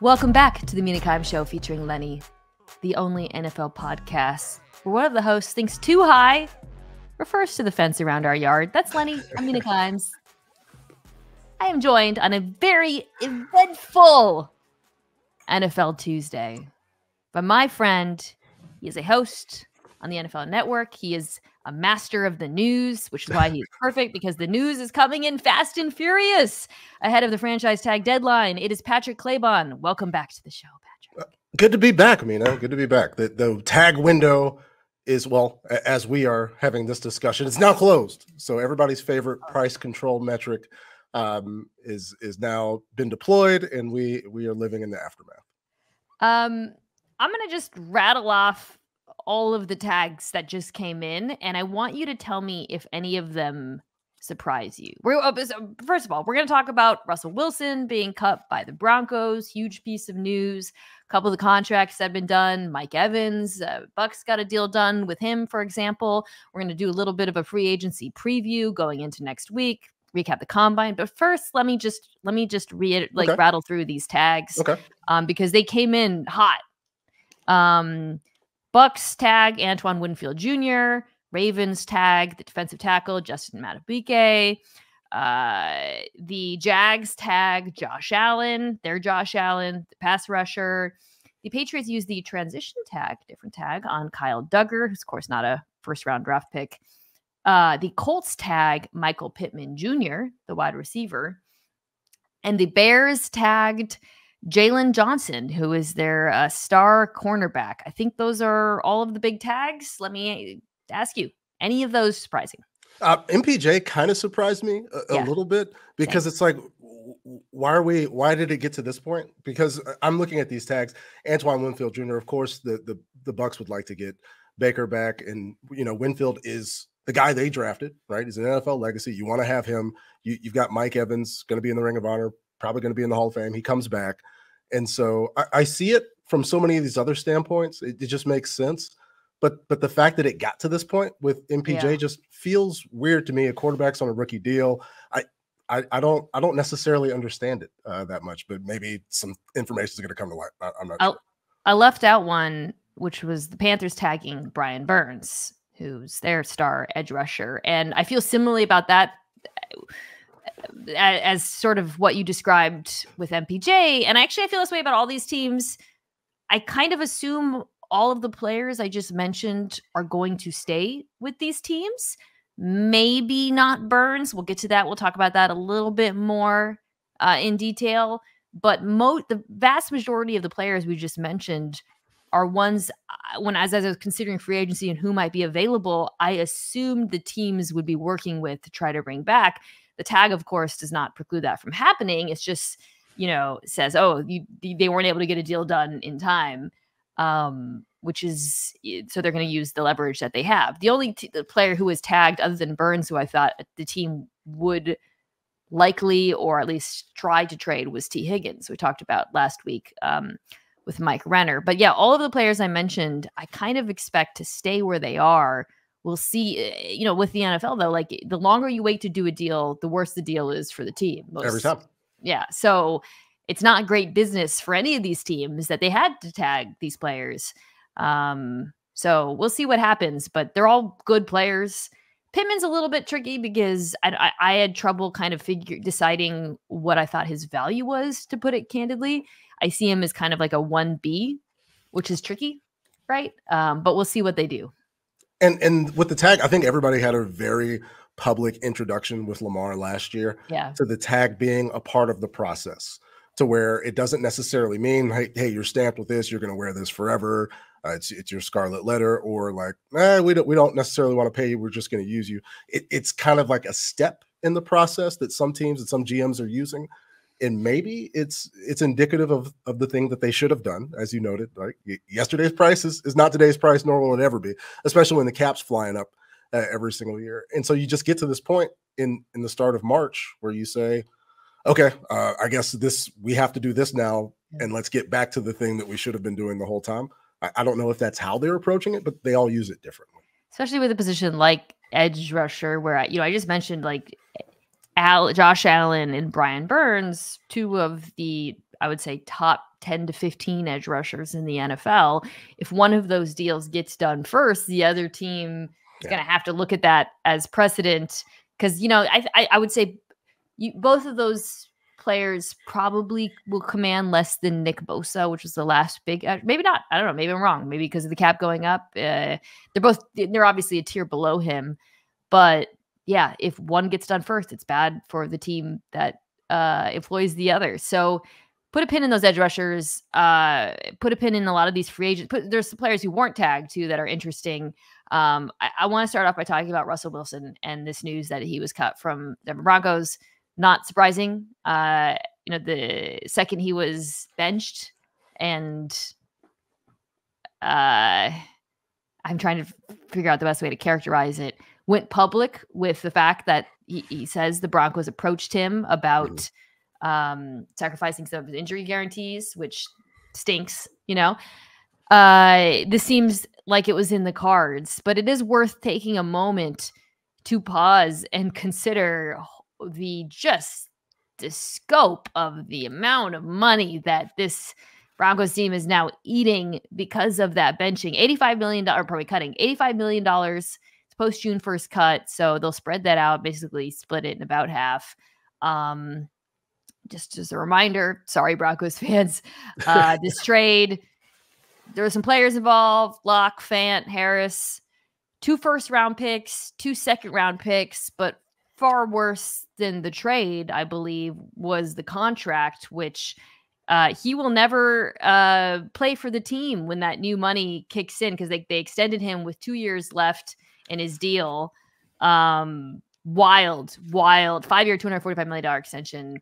Welcome back to the Mina Kimes Show featuring Lenny, the only NFL podcast where one of the hosts thinks too high refers to the fence around our yard. That's Lenny. I'm Mina Kimes. I am joined on a very eventful NFL Tuesday by my friend. He is a host on the NFL Network. He is a master of the news, which is why he's perfect, because the news is coming in fast and furious ahead of the franchise tag deadline. It is Patrick Clayton. Welcome back to the show, Patrick. Good to be back, Mina. Good to be back. The tag window is, well, as we are having this discussion, it's now closed. So everybody's favorite price control metric is now been deployed, and we are living in the aftermath. I'm going to just rattle off all of the tags that just came in, and I want you to tell me if any of them surprise you. First of all, we're going to talk about Russell Wilson being cut by the Broncos. Huge piece of news. A couple of the contracts that have been done. Mike Evans, Bucs got a deal done with him, for example. We're going to do a little bit of a free agency preview going into next week. Recap the combine, but first, let me just rattle through these tags, because they came in hot. Bucs tag Antoine Winfield Jr., Ravens tag the defensive tackle Justin Madubuike, the Jags tag Josh Allen, their Josh Allen, the pass rusher. The Patriots used the transition tag, different tag, on Kyle Duggar, who's of course not a first-round draft pick. The Colts tag Michael Pittman Jr., the wide receiver. And the Bears tagged Jalen Johnson, who is their star cornerback. I think those are all of the big tags. Let me ask you, any of those surprising? MPJ kind of surprised me a little bit, because it's like, why did it get to this point? Because I'm looking at these tags. Antoine Winfield Jr., of course, the Bucs would like to get Baker back, and Winfield is the guy they drafted, right? He's an NFL legacy. You want to have him. You've got Mike Evans going to be in the Ring of Honor, probably going to be in the Hall of Fame. He comes back. And so I see it from so many of these other standpoints. It just makes sense. But the fact that it got to this point with MPJ just feels weird to me. A quarterback's on a rookie deal. I don't necessarily understand it that much, but maybe some information is going to come to light. I'm not sure. I left out one, which was the Panthers tagging Brian Burns, who's their star edge rusher. And I feel similarly about that as sort of what you described with MPJ. And I feel this way about all these teams. I kind of assume all of the players I just mentioned are going to stay with these teams. Maybe not Burns. We'll get to that. We'll talk about that a little bit more in detail. But the vast majority of the players we just mentioned are ones, as I was considering free agency and who might be available, I assumed the teams would be working with to try to bring back. The tag, of course, does not preclude that from happening. It's just, says, they weren't able to get a deal done in time, which is, so they're going to use the leverage that they have. The only the player who was tagged other than Burns, who I thought the team would likely, or at least try to trade, was T. Higgins, we talked about last week with Mike Renner. But yeah, all of the players I mentioned, I kind of expect to stay where they are. We'll see, with the NFL, though, like the longer you wait to do a deal, the worse the deal is for the team. Every time. Yeah. So it's not great business for any of these teams that they had to tag these players. So we'll see what happens, but they're all good players. Pittman's a little bit tricky because I had trouble kind of deciding what I thought his value was, to put it candidly. I see him as kind of like a 1B, which is tricky, right? But we'll see what they do. And with the tag, I think everybody had a very public introduction with Lamar last year to the tag being a part of the process, to where it doesn't necessarily mean, hey, you're stamped with this, you're going to wear this forever. It's your scarlet letter, or like, we don't necessarily want to pay you, we're just going to use you. It's kind of like a step in the process that some teams and some GMs are using. And maybe it's indicative of the thing that they should have done, as you noted. Right? Yesterday's price is not today's price, nor will it ever be, especially when the cap's flying up every single year. And so you just get to this point in the start of March where you say, okay, I guess we have to do this now, and let's get back to the thing that we should have been doing the whole time. I don't know if that's how they're approaching it, but they all use it differently. Especially with a position like edge rusher, where I just mentioned like Josh Allen and Brian Burns, two of the, I would say, top 10 to 15 edge rushers in the NFL. If one of those deals gets done first, the other team is going to have to look at that as precedent. Because, you know, I would say both of those players probably will command less than Nick Bosa, which was the last big, maybe not. I don't know. Maybe I'm wrong. Maybe because of the cap going up. They're obviously a tier below him. But yeah, if one gets done first, it's bad for the team that employs the other. So put a pin in those edge rushers, put a pin in a lot of these free agents. There's some players who weren't tagged too that are interesting. I want to start off by talking about Russell Wilson and this news that he was cut from Denver Broncos. Not surprising. The second he was benched, and I'm trying to figure out the best way to characterize it, went public with the fact that he says the Broncos approached him about sacrificing some of his injury guarantees, which stinks, you know. This seems like it was in the cards, but it is worth taking a moment to pause and consider the scope of the amount of money that this Broncos team is now eating because of that benching. $85 million, probably cutting $85 million. It's post June 1st cut, so they'll spread that out, basically split it in about half. Just as a reminder, sorry, Broncos fans, this trade, there were some players involved: Locke, Fant, Harris, 2 first-round picks, 2 second-round picks, but far worse than the trade, I believe, was the contract, which he will never play for the team when that new money kicks in, because they extended him with 2 years left in his deal. Wild 5-year, $245 million extension.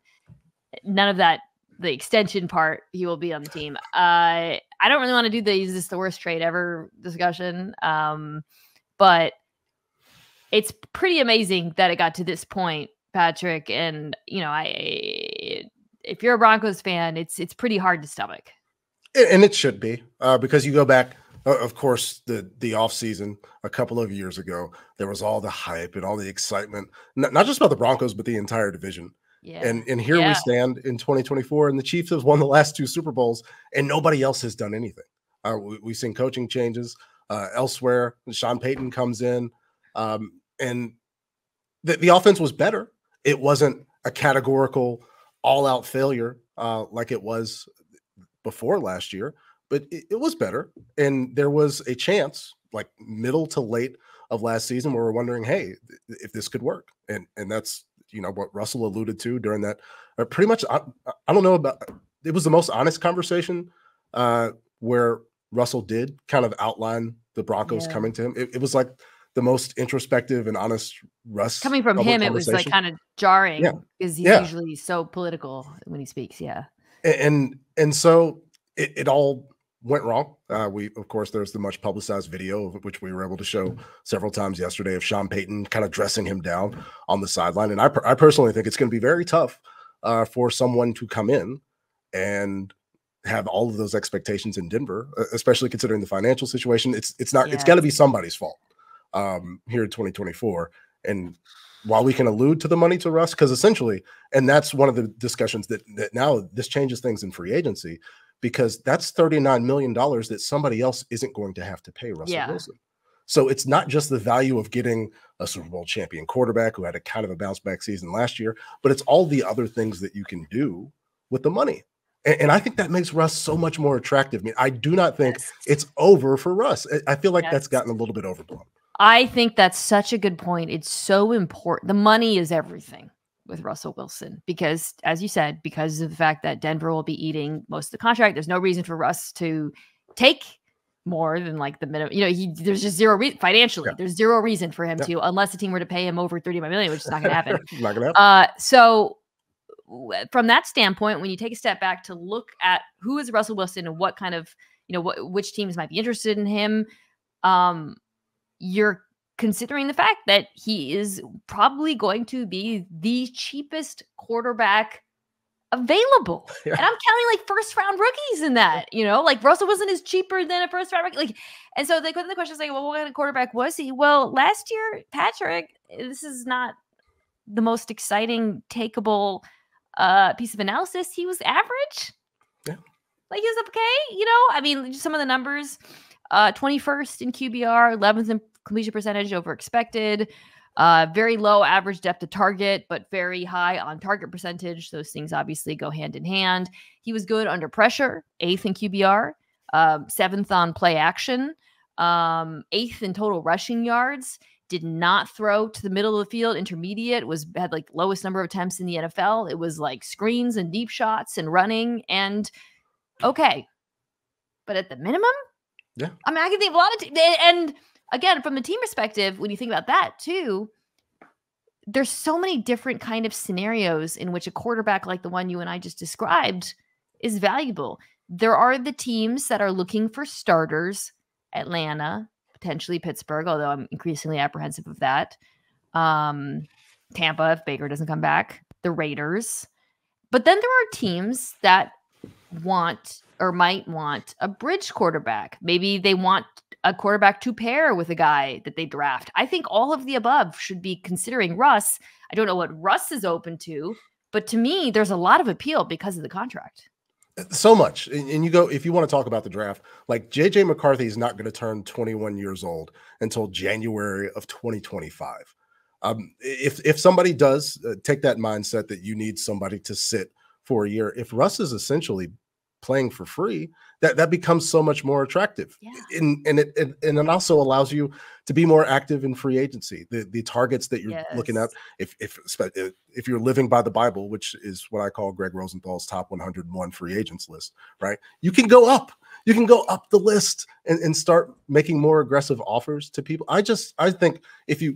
None of that, the extension part, he will be on the team. I don't really want to do is this the worst trade ever discussion, but it's pretty amazing that it got to this point, Patrick. And, you know, if you're a Broncos fan, it's pretty hard to stomach. And it should be, because you go back, of course, the offseason a couple of years ago, there was all the hype and all the excitement, not just about the Broncos, but the entire division. Yeah. And here we stand in 2024, and the Chiefs have won the last 2 Super Bowls, and nobody else has done anything. We've seen coaching changes elsewhere. Sean Payton comes in, and the offense was better. It wasn't a categorical all-out failure like it was before last year, but it was better. And there was a chance, like middle to late of last season, where we're wondering, hey, if this could work. And that's, you know, what Russell alluded to during that. Pretty much, I don't know about, it was the most honest conversation where Russell did kind of outline the Broncos coming to him. It was like the most introspective and honest Russ coming from him. It was like kind of jarring because he's usually so political when he speaks. Yeah. And so it all went wrong. Of course, there's the much publicized video, which we were able to show several times yesterday, of Sean Payton kind of dressing him down on the sideline. And I personally think it's going to be very tough for someone to come in and have all of those expectations in Denver, especially considering the financial situation. It's got to be somebody's fault here in 2024. And while we can allude to the money to Russ, because essentially, and that's one of the discussions that now this changes things in free agency, because that's $39 million that somebody else isn't going to have to pay Russell Wilson. So it's not just the value of getting a Super Bowl champion quarterback who had a kind of a bounce back season last year, but it's all the other things that you can do with the money. And I think that makes Russ so much more attractive. I mean, I do not think it's over for Russ. I feel like that's gotten a little bit overblown. I think that's such a good point. It's so important. The money is everything with Russell Wilson, because, as you said, because of the fact that Denver will be eating most of the contract, there's no reason for Russ to take more than like the minimum. You know, there's just zero reason financially. There's zero reason for him to, unless the team were to pay him over $35 million, which is not going to happen. Not going to happen. So from that standpoint, when you take a step back to look at who is Russell Wilson and what kind of, you know, which teams might be interested in him, you're considering the fact that he is probably going to be the cheapest quarterback available. And I'm counting like first round rookies in that, you know, like Russell Wilson is cheaper than a first round rookie. Like, and so the question is like, well, what kind of quarterback was he? Well, last year, Patrick, this is not the most exciting, takeable piece of analysis. He was average. like he was okay. You know, I mean, just some of the numbers: 21st in QBR, 11th in completion percentage over expected. Very low average depth of target, but very high on target percentage. Those things obviously go hand in hand. He was good under pressure, 8th in QBR, 7th on play action, 8th in total rushing yards. Did not throw to the middle of the field. Intermediate had like lowest number of attempts in the NFL. It was like screens and deep shots and running and okay. But at the minimum, yeah. I mean, I can think of a lot of and again, from the team perspective, when you think about that too, there's so many different kind of scenarios in which a quarterback like the one you and I just described is valuable. There are the teams that are looking for starters, Atlanta, potentially Pittsburgh, although I'm increasingly apprehensive of that. Tampa, if Baker doesn't come back, the Raiders. But then there are teams that want or might want a bridge quarterback. Maybe they want a quarterback to pair with a guy that they draft. I think all of the above should be considering Russ. I don't know what Russ is open to, but to me, there's a lot of appeal because of the contract. So much. And you go, if you want to talk about the draft, like JJ McCarthy is not going to turn 21 years old until January of 2025. If somebody does take that mindset that you need somebody to sit for a year, if Russ is essentially playing for free, that becomes so much more attractive. Yeah. And it also allows you to be more active in free agency. The targets that you're looking at, if you're living by the Bible, which is what I call Greg Rosenthal's top 101 free agents list, right? You can go up. You can go up the list and start making more aggressive offers to people. I think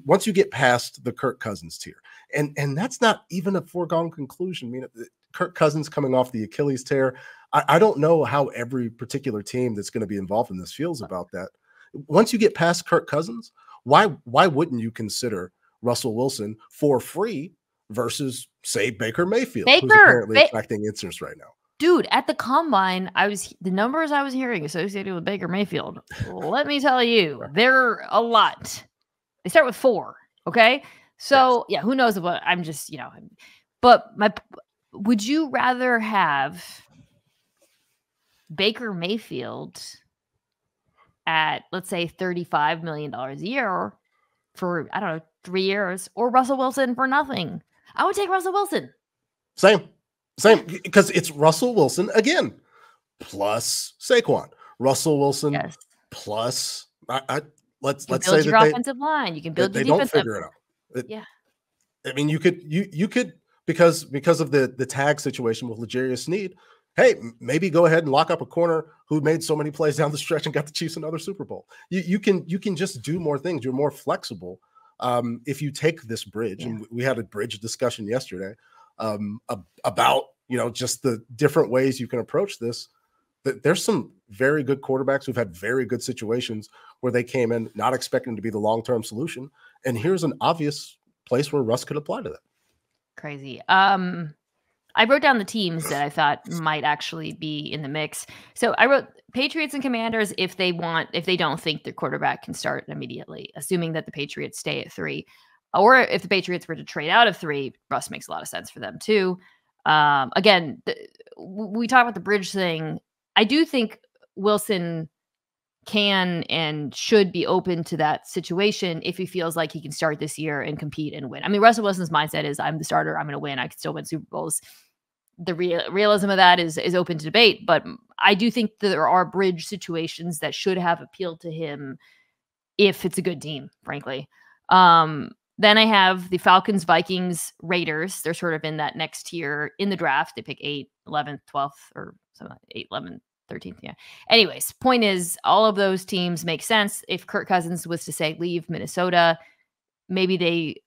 once you get past the Kirk Cousins tier, and that's not even a foregone conclusion. I mean, Kirk Cousins coming off the Achilles tear. I don't know how every particular team that's going to be involved in this feels about that. Once you get past Kirk Cousins, why wouldn't you consider Russell Wilson for free versus, say, Baker Mayfield, who's apparently attracting interest right now? Dude, at the combine, the numbers I was hearing associated with Baker Mayfield, let me tell you, they're a lot. They start with 4, okay? So, yeah, who knows what I'm just, but would you rather have Baker Mayfield at, let's say, $35 million a year for, I don't know, 3 years, or Russell Wilson for nothing? I would take Russell Wilson. Same, because it's Russell Wilson again, plus Saquon. Russell Wilson plus let's say your offensive line. You can build your defense. They don't figure it out. I mean, you could because of the tag situation with L'Jarius Sneed. Hey, maybe go ahead and lock up a corner who made so many plays down the stretch and got the Chiefs another Super Bowl. You can just do more things. You're more flexible if you take this bridge. And we had a bridge discussion yesterday about just the different ways you can approach this. There's some very good quarterbacks who've had very good situations where they came in not expecting to be the long-term solution, and here's an obvious place where Russ could apply to that. Crazy. I wrote down the teams that I thought might actually be in the mix. So I wrote Patriots and Commanders if they don't think their quarterback can start immediately, assuming that the Patriots stay at 3. Or if the Patriots were to trade out of 3, Russ makes a lot of sense for them too. Again, we talk about the bridge thing. I do think Wilson can and should be open to that situation if he feels like he can start this year and compete and win. I mean, Russell Wilson's mindset is, I'm the starter, I'm going to win, I can still win Super Bowls. The realism of that is open to debate, but I do think that there are bridge situations that should have appealed to him if it's a good team, frankly. Then I have the Falcons, Vikings, Raiders. They're sort of in that next tier in the draft. They pick 8, 11th, 12th, or something like 8, 11th, 13th. Yeah. Anyways, point is, all of those teams make sense. If Kirk Cousins was to say leave Minnesota, maybe they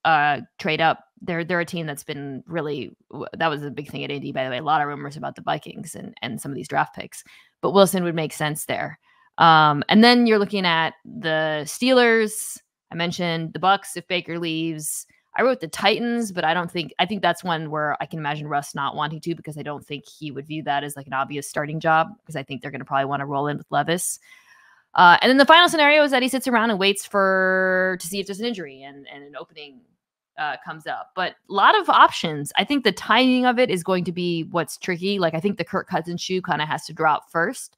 trade up. They're a team that's been really, that was a big thing at Indy, by the way. A lot of rumors about the Vikings and some of these draft picks, but Wilson would make sense there. And then you're looking at the Steelers. I mentioned the Bucs if Baker leaves. I wrote the Titans, but I think that's one where I can imagine Russ not wanting to, because I don't think he would view that as like an obvious starting job, because I think they're going to probably want to roll in with Levis. And then the final scenario is that he sits around and waits to see if there's an injury and an opening comes up. But a lot of options. I think the timing of it is going to be what's tricky. Like, I think the Kirk Cousins shoe kind of has to drop first.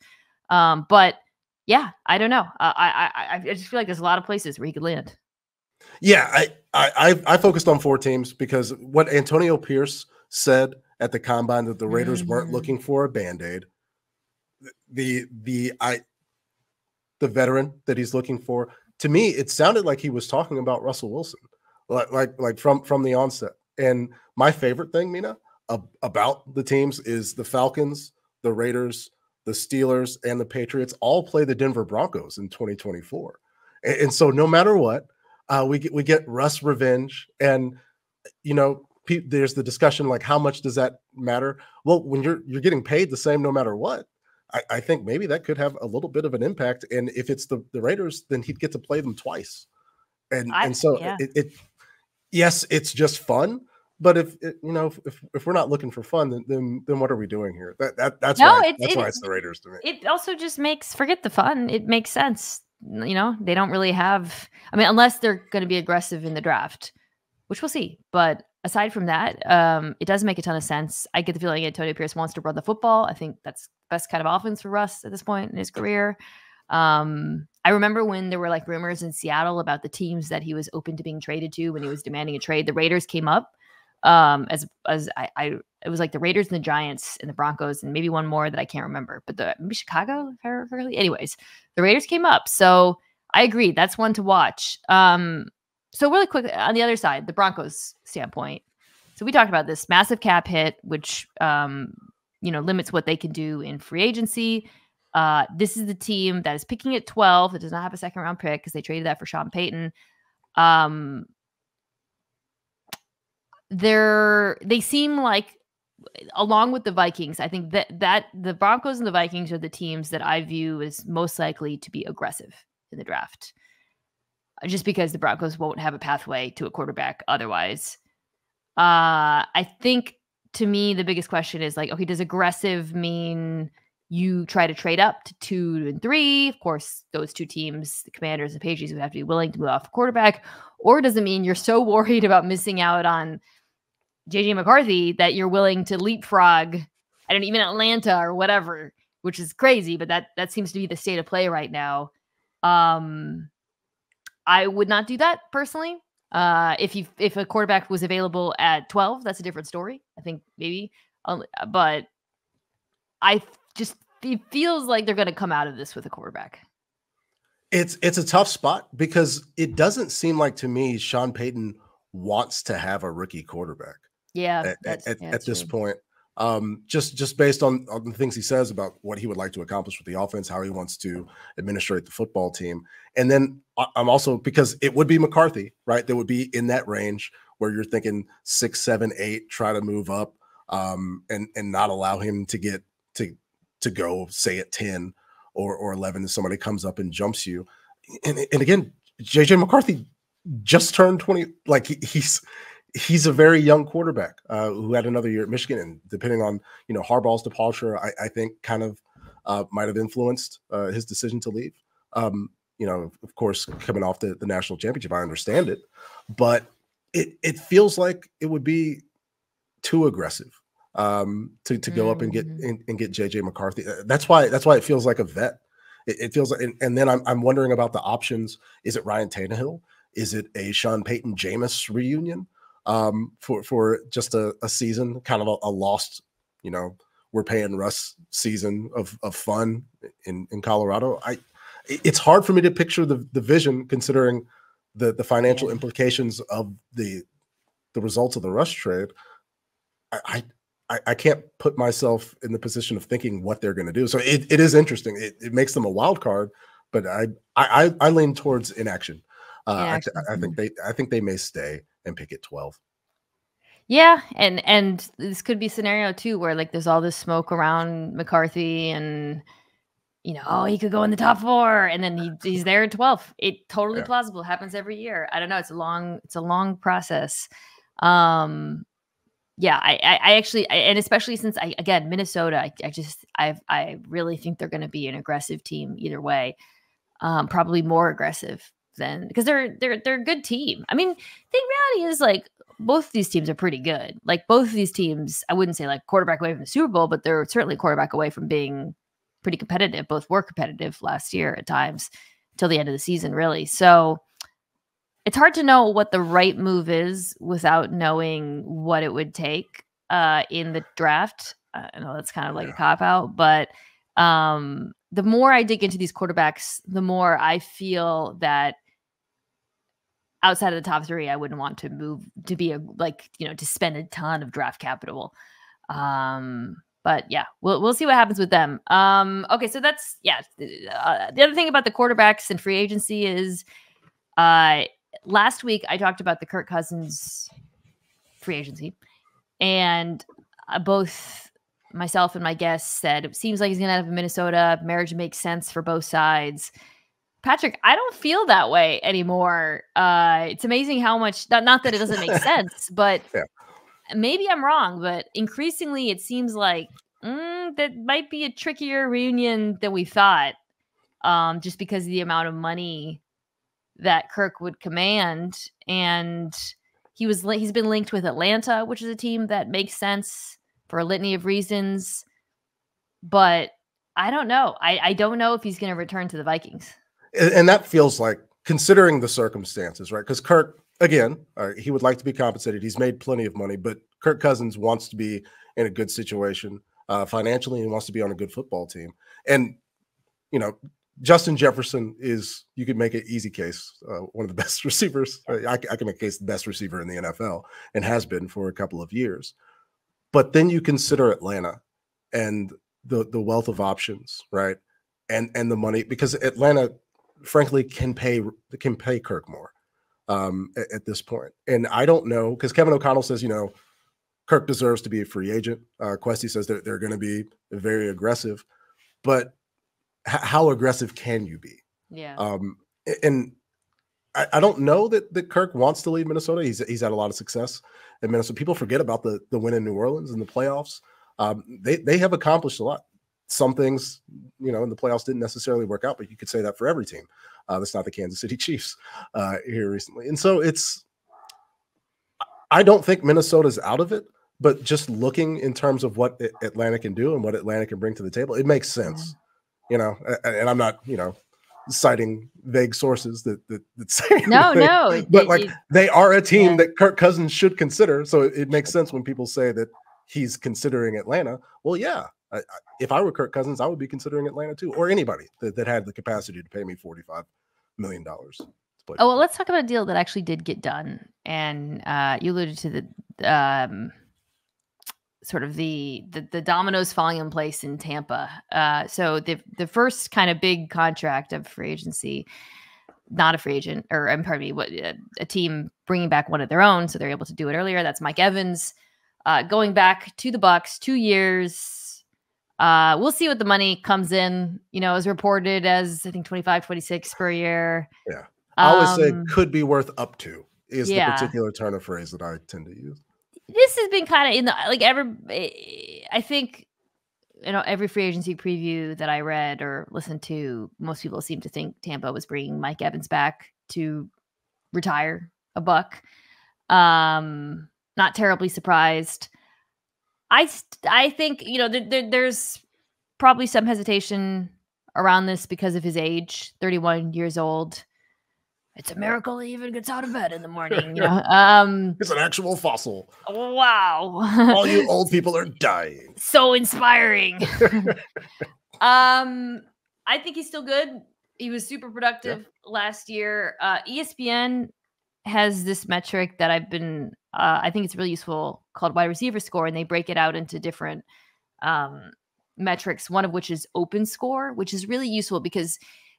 But yeah, I don't know. I just feel like there's a lot of places where he could land. Yeah, I focused on 4 teams because what Antonio Pierce said at the combine, that the Raiders weren't looking for a Band-Aid. The veteran that he's looking for, to me, it sounded like he was talking about Russell Wilson, like from the onset. And my favorite thing, Mina, about the teams is the Falcons, the Raiders, the Steelers, and the Patriots all play the Denver Broncos in 2024. And so no matter what, we get Russ revenge. And, you know, there's the discussion, like, how much does that matter? Well, when you're getting paid the same no matter what, I think maybe that could have a little bit of an impact. And if it's the Raiders, then he'd get to play them twice. And so yes, it's just fun. But if we're not looking for fun, then what are we doing here? That's why it's the Raiders to me. It also just forget the fun. It makes sense. You know, they don't really have, I mean, unless they're going to be aggressive in the draft, which we'll see. But aside from that, it does make a ton of sense. I get the feeling Antonio Pierce wants to run the football. I think that's the best kind of offense for Russ at this point in his career. I remember when there were like rumors in Seattle about the teams that he was open to being traded to when he was demanding a trade. The Raiders came up it was like the Raiders and the Giants and the Broncos and maybe one more that I can't remember, but maybe Chicago. Anyways, the Raiders came up. So I agree. That's one to watch. So really quick on the other side, the Broncos standpoint. So we talked about this massive cap hit, which, limits what they can do in free agency. This is the team that is picking at 12. It does not have a second round pick because they traded that for Sean Payton. They seem like, along with the Vikings, I think that the Broncos and the Vikings are the teams that I view as most likely to be aggressive in the draft, just because the Broncos won't have a pathway to a quarterback otherwise. I think, to me, the biggest question is like, okay, does aggressive mean you try to trade up to 2 and 3? Of course, those two teams, the Commanders and Patriots, would have to be willing to move off a quarterback. Or does it mean you're so worried about missing out on JJ McCarthy that you're willing to leapfrog, I don't know, even Atlanta or whatever, which is crazy, but that seems to be the state of play right now. I would not do that personally. If a quarterback was available at 12, that's a different story. I think maybe, but it feels like they're going to come out of this with a quarterback. It's a tough spot because it doesn't seem like, to me, Sean Payton wants to have a rookie quarterback. Yeah, at this point, just based on the things he says about what he would like to accomplish with the offense, how he wants to administrate the football team. And then I'm also, because it would be McCarthy, right? That would be in that range where you're thinking 6, 7, 8, try to move up, and not allow him to get to go, say, at 10 or 11 if somebody comes up and jumps you. And again, JJ McCarthy just turned 20. Like, he's a very young quarterback who had another year at Michigan, and depending on Harbaugh's departure, I think kind of might have influenced his decision to leave. Of course, coming off the national championship, I understand it, but it feels like it would be too aggressive to go up and get JJ McCarthy. That's why it feels like a vet. It feels like, and then I'm wondering about the options. Is it Ryan Tannehill? Is it a Sean Payton Jameis reunion for just a season, kind of a lost, we're paying Russ season of fun in Colorado? It's hard for me to picture the vision, considering the financial implications of the results of the Russ trade. I can't put myself in the position of thinking what they're going to do. So it is interesting. It makes them a wild card, but I lean towards inaction. I think they may stay and pick at 12. Yeah, and this could be a scenario too where like there's all this smoke around McCarthy, and he could go in the top 4, and then he's there at 12. It totally plausible. It happens every year. I don't know. It's a long process. Yeah, I actually, and especially since Minnesota, I really think they're going to be an aggressive team either way. Probably more aggressive then, because they're a good team. I mean, the reality is like both of these teams are pretty good. Like both of these teams, I wouldn't say like quarterback away from the Super Bowl, but they're certainly quarterback away from being pretty competitive. Both were competitive last year at times till the end of the season, really. So it's hard to know what the right move is without knowing what it would take in the draft. I know that's kind of like a cop-out, but the more I dig into these quarterbacks, the more I feel that outside of the top 3, I wouldn't want to move to be to spend a ton of draft capital. But yeah, we'll see what happens with them. Okay, so that's the other thing about the quarterbacks and free agency is last week I talked about the Kirk Cousins free agency, and both myself and my guests said it seems like he's going to have Minnesota. Marriage makes sense for both sides. Patrick, I don't feel that way anymore. It's amazing how much, not that it doesn't make sense, but maybe I'm wrong, but increasingly it seems like that might be a trickier reunion than we thought, just because of the amount of money that Kirk would command. And he's been linked with Atlanta, which is a team that makes sense for a litany of reasons. But I don't know. I don't know if he's going to return to the Vikings. And that feels like, considering the circumstances, right? Because Kirk, again, he would like to be compensated. He's made plenty of money, but Kirk Cousins wants to be in a good situation financially, and wants to be on a good football team. And, Justin Jefferson is, you could make an easy case, one of the best receivers. I can make a case the best receiver in the NFL, and has been for a couple of years. But then you consider Atlanta and the wealth of options, right? And the money, because Atlanta, frankly, can pay Kirk more at this point. And I don't know, because Kevin O'Connell says, Kirk deserves to be a free agent. Questy says that they're going to be very aggressive, but how aggressive can you be? Yeah. And I don't know that Kirk wants to leave Minnesota. He's had a lot of success in Minnesota. People forget about the win in New Orleans in the playoffs. They have accomplished a lot. Some things, in the playoffs didn't necessarily work out, but you could say that for every team. That's not the Kansas City Chiefs here recently. And so I don't think Minnesota's out of it, but just looking in terms of what Atlanta can do and what Atlanta can bring to the table, it makes sense, and I'm not, citing vague sources that say no, but they are a team that Kirk Cousins should consider. So it makes sense when people say that he's considering Atlanta. Well, yeah. If I were Kirk Cousins, I would be considering Atlanta too, or anybody that had the capacity to pay me $45 million. Oh, well, let's talk about a deal that actually did get done. And you alluded to the sort of the dominoes falling in place in Tampa. So the first kind of big contract of free agency, not a free agent, or pardon me, a team bringing back one of their own, so they're able to do it earlier. That's Mike Evans going back to the Bucs, 2 years. We'll see what the money comes in, as reported as I think 25, 26 per year. Yeah. I always say could be worth up to is the particular turn of phrase that I tend to use. This has been kind of in the, I think, every free agency preview that I read or listened to, most people seem to think Tampa was bringing Mike Evans back to retire a Buck. Not terribly surprised. I think, there's probably some hesitation around this because of his age, 31 years old. It's a miracle he even gets out of bed in the morning. It's an actual fossil. Wow. All you old people are dying. So inspiring. I think he's still good. He was super productive last year. ESPN has this metric that I think it's really useful, called wide receiver score, and they break it out into different metrics, one of which is open score, which is really useful because,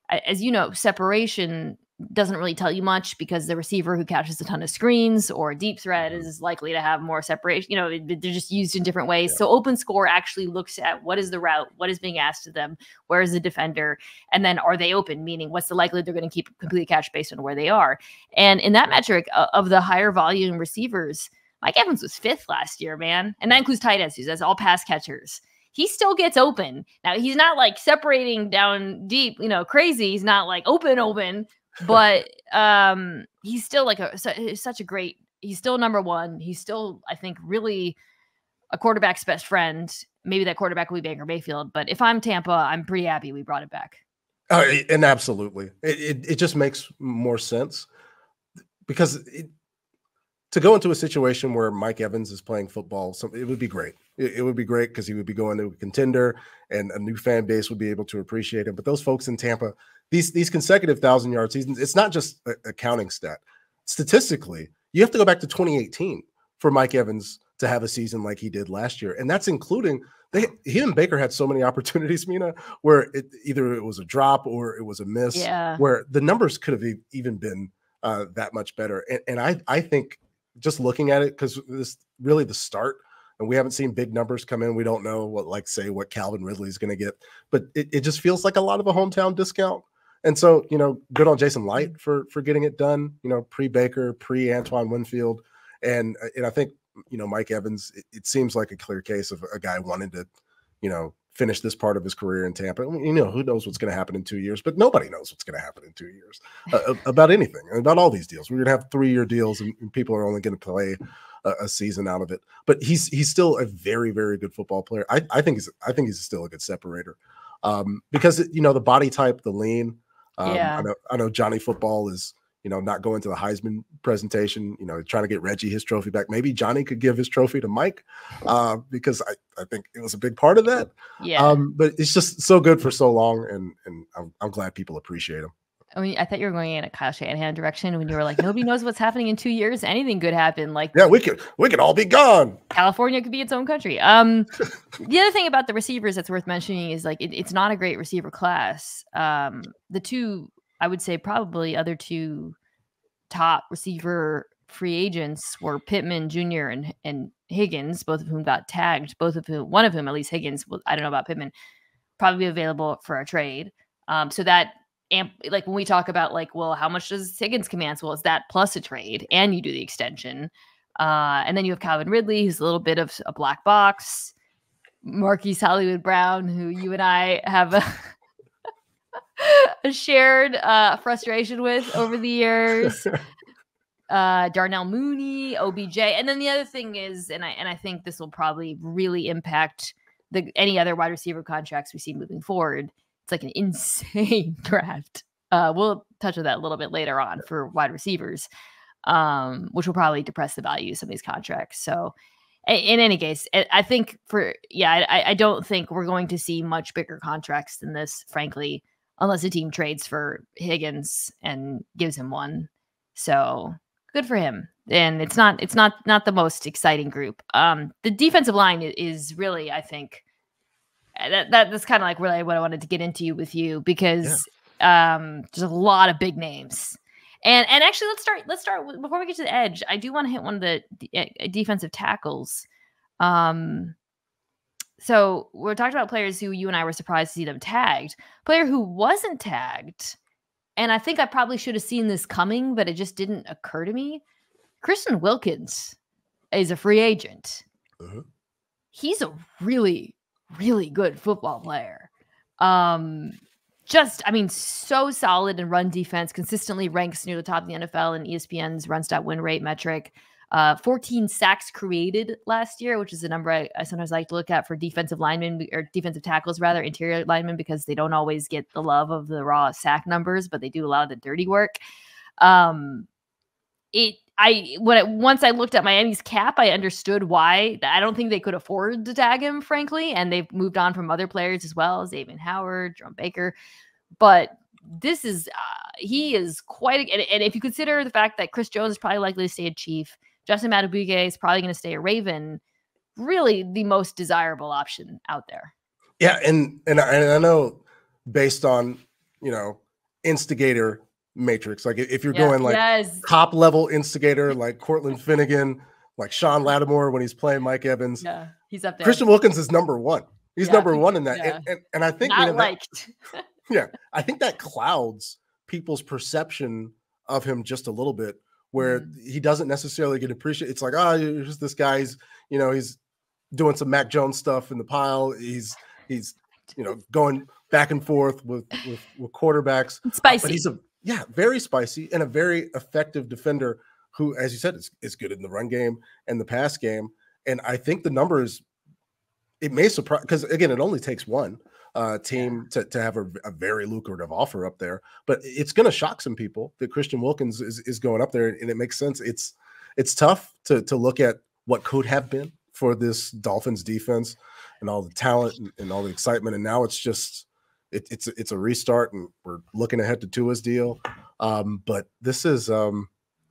as you know, separation doesn't really tell you much because the receiver who catches a ton of screens or a deep threat is likely to have more separation. They're just used in different ways. Yeah. So open score actually looks at what is the route, what is being asked of them, where is the defender, and then are they open, meaning what's the likelihood they're going to keep complete catch based on where they are. And in that metric of the higher volume receivers, Mike Evans was 5th last year, man. And that includes tight ends. That's all pass catchers. He still gets open. Now, he's not like separating down deep, crazy. He's not like open, but he's still like such a great. He's still number one. He's still, I think, really a quarterback's best friend. Maybe that quarterback will be Baker Mayfield, but if I'm Tampa, I'm pretty happy we brought it back. And absolutely, it just makes more sense because to go into a situation where Mike Evans is playing football, it would be great. It would be great because he would be going to a contender and a new fan base would be able to appreciate him. But those folks in Tampa, these consecutive 1,000-yard seasons, it's not just a counting stat. Statistically, you have to go back to 2018 for Mike Evans to have a season like he did last year. And that's including he and Baker had so many opportunities, Mina, where either it was a drop or it was a miss, where the numbers could have even been that much better. And I think just looking at it, because this really the start, and we haven't seen big numbers come in. We don't know what Calvin Ridley is going to get, but it just feels like a lot of a hometown discount. And so, good on Jason Light for getting it done, pre-Baker, pre-Antoine Winfield. And I think, Mike Evans, it seems like a clear case of a guy wanting to, finish this part of his career in Tampa. Who knows what's going to happen in 2 years, but nobody knows what's going to happen in 2 years about anything, about all these deals. We're going to have 3-year deals and people are only going to play a season out of it. But he's still a very, very good football player. I think he's still a good separator because, the body type, the lean. I know Johnny Football is, not going to the Heisman presentation, trying to get Reggie his trophy back. Maybe Johnny could give his trophy to Mike because I think it was a big part of that. But it's just so good for so long, and I'm glad people appreciate him. I mean, I thought you were going in a Kyle Shanahan direction when you were like, nobody knows what's happening in 2 years. Anything could happen. Like, yeah, we could all be gone. California could be its own country. The other thing about the receivers that's worth mentioning is like it's not a great receiver class. The two, I would say, probably other two top receiver free agents were Pittman Jr. and Higgins, both of whom got tagged. One of whom, at least Higgins, I don't know about Pittman, probably available for a trade. So that. Like when we talk about how much does Higgins command? Well, it's that plus a trade and you do the extension. And then you have Calvin Ridley, who's a little bit of a black box. Marquise Hollywood Brown, who you and I have a shared frustration with over the years. Darnell Mooney, OBJ. And then the other thing is, and I think this will probably really impact any other wide receiver contracts we see moving forward. It's like an insane draft. We'll touch on that a little bit later on for wide receivers, which will probably depress the value of some of these contracts. So in any case, I think I don't think we're going to see much bigger contracts than this, frankly, unless a team trades for Higgins and gives him one. So good for him. And it's not the most exciting group. The defensive line is really, I think, that's kind of like really what I wanted to get into with you because there's a lot of big names. And actually, let's start before we get to the edge. I do want to hit one of the defensive tackles. So we're talking about players who you and I were surprised to see them tagged. Player who wasn't tagged, and I think I probably should have seen this coming, but it just didn't occur to me. Christian Wilkins is a free agent. He's a really, really good football player. So solid in run defense, consistently ranks near the top of the NFL in ESPN's run stat win rate metric. 14 sacks created last year, which is a number I sometimes like to look at for defensive linemen or defensive tackles, rather interior linemen, because they don't always get the love of the raw sack numbers, but they do a lot of the dirty work. Once I looked at Miami's cap, I understood why. I don't think they could afford to tag him, frankly, and they've moved on from other players as well, Xavier Howard, Jerome Baker. But this is he is quite and if you consider the fact that Chris Jones is probably likely to stay a Chief, Justin Madubuike is probably going to stay a Raven, really the most desirable option out there. Yeah, and I know based on instigator matrix, like if you're going top level instigator like Cortland Finnegan, like Sean Lattimore when he's playing Mike Evans, he's up there. Christian Wilkins is number one. He's number one in that, and I think not liked. I think that clouds people's perception of him just a little bit, where he doesn't necessarily get appreciated. It's like, here's this guy's, he's doing some Mac Jones stuff in the pile. He's going back and forth with quarterbacks. Spicy. But very spicy and a very effective defender who, as you said, is good in the run game and the pass game. And I think the numbers, it may surprise, because again, it only takes one team to have a very lucrative offer up there, but it's going to shock some people that Christian Wilkins is going up there, and it makes sense. It's tough to look at what could have been for this Dolphins defense and all the talent and all the excitement, and now it's just it's a restart, and we're looking ahead to Tua's deal. But this is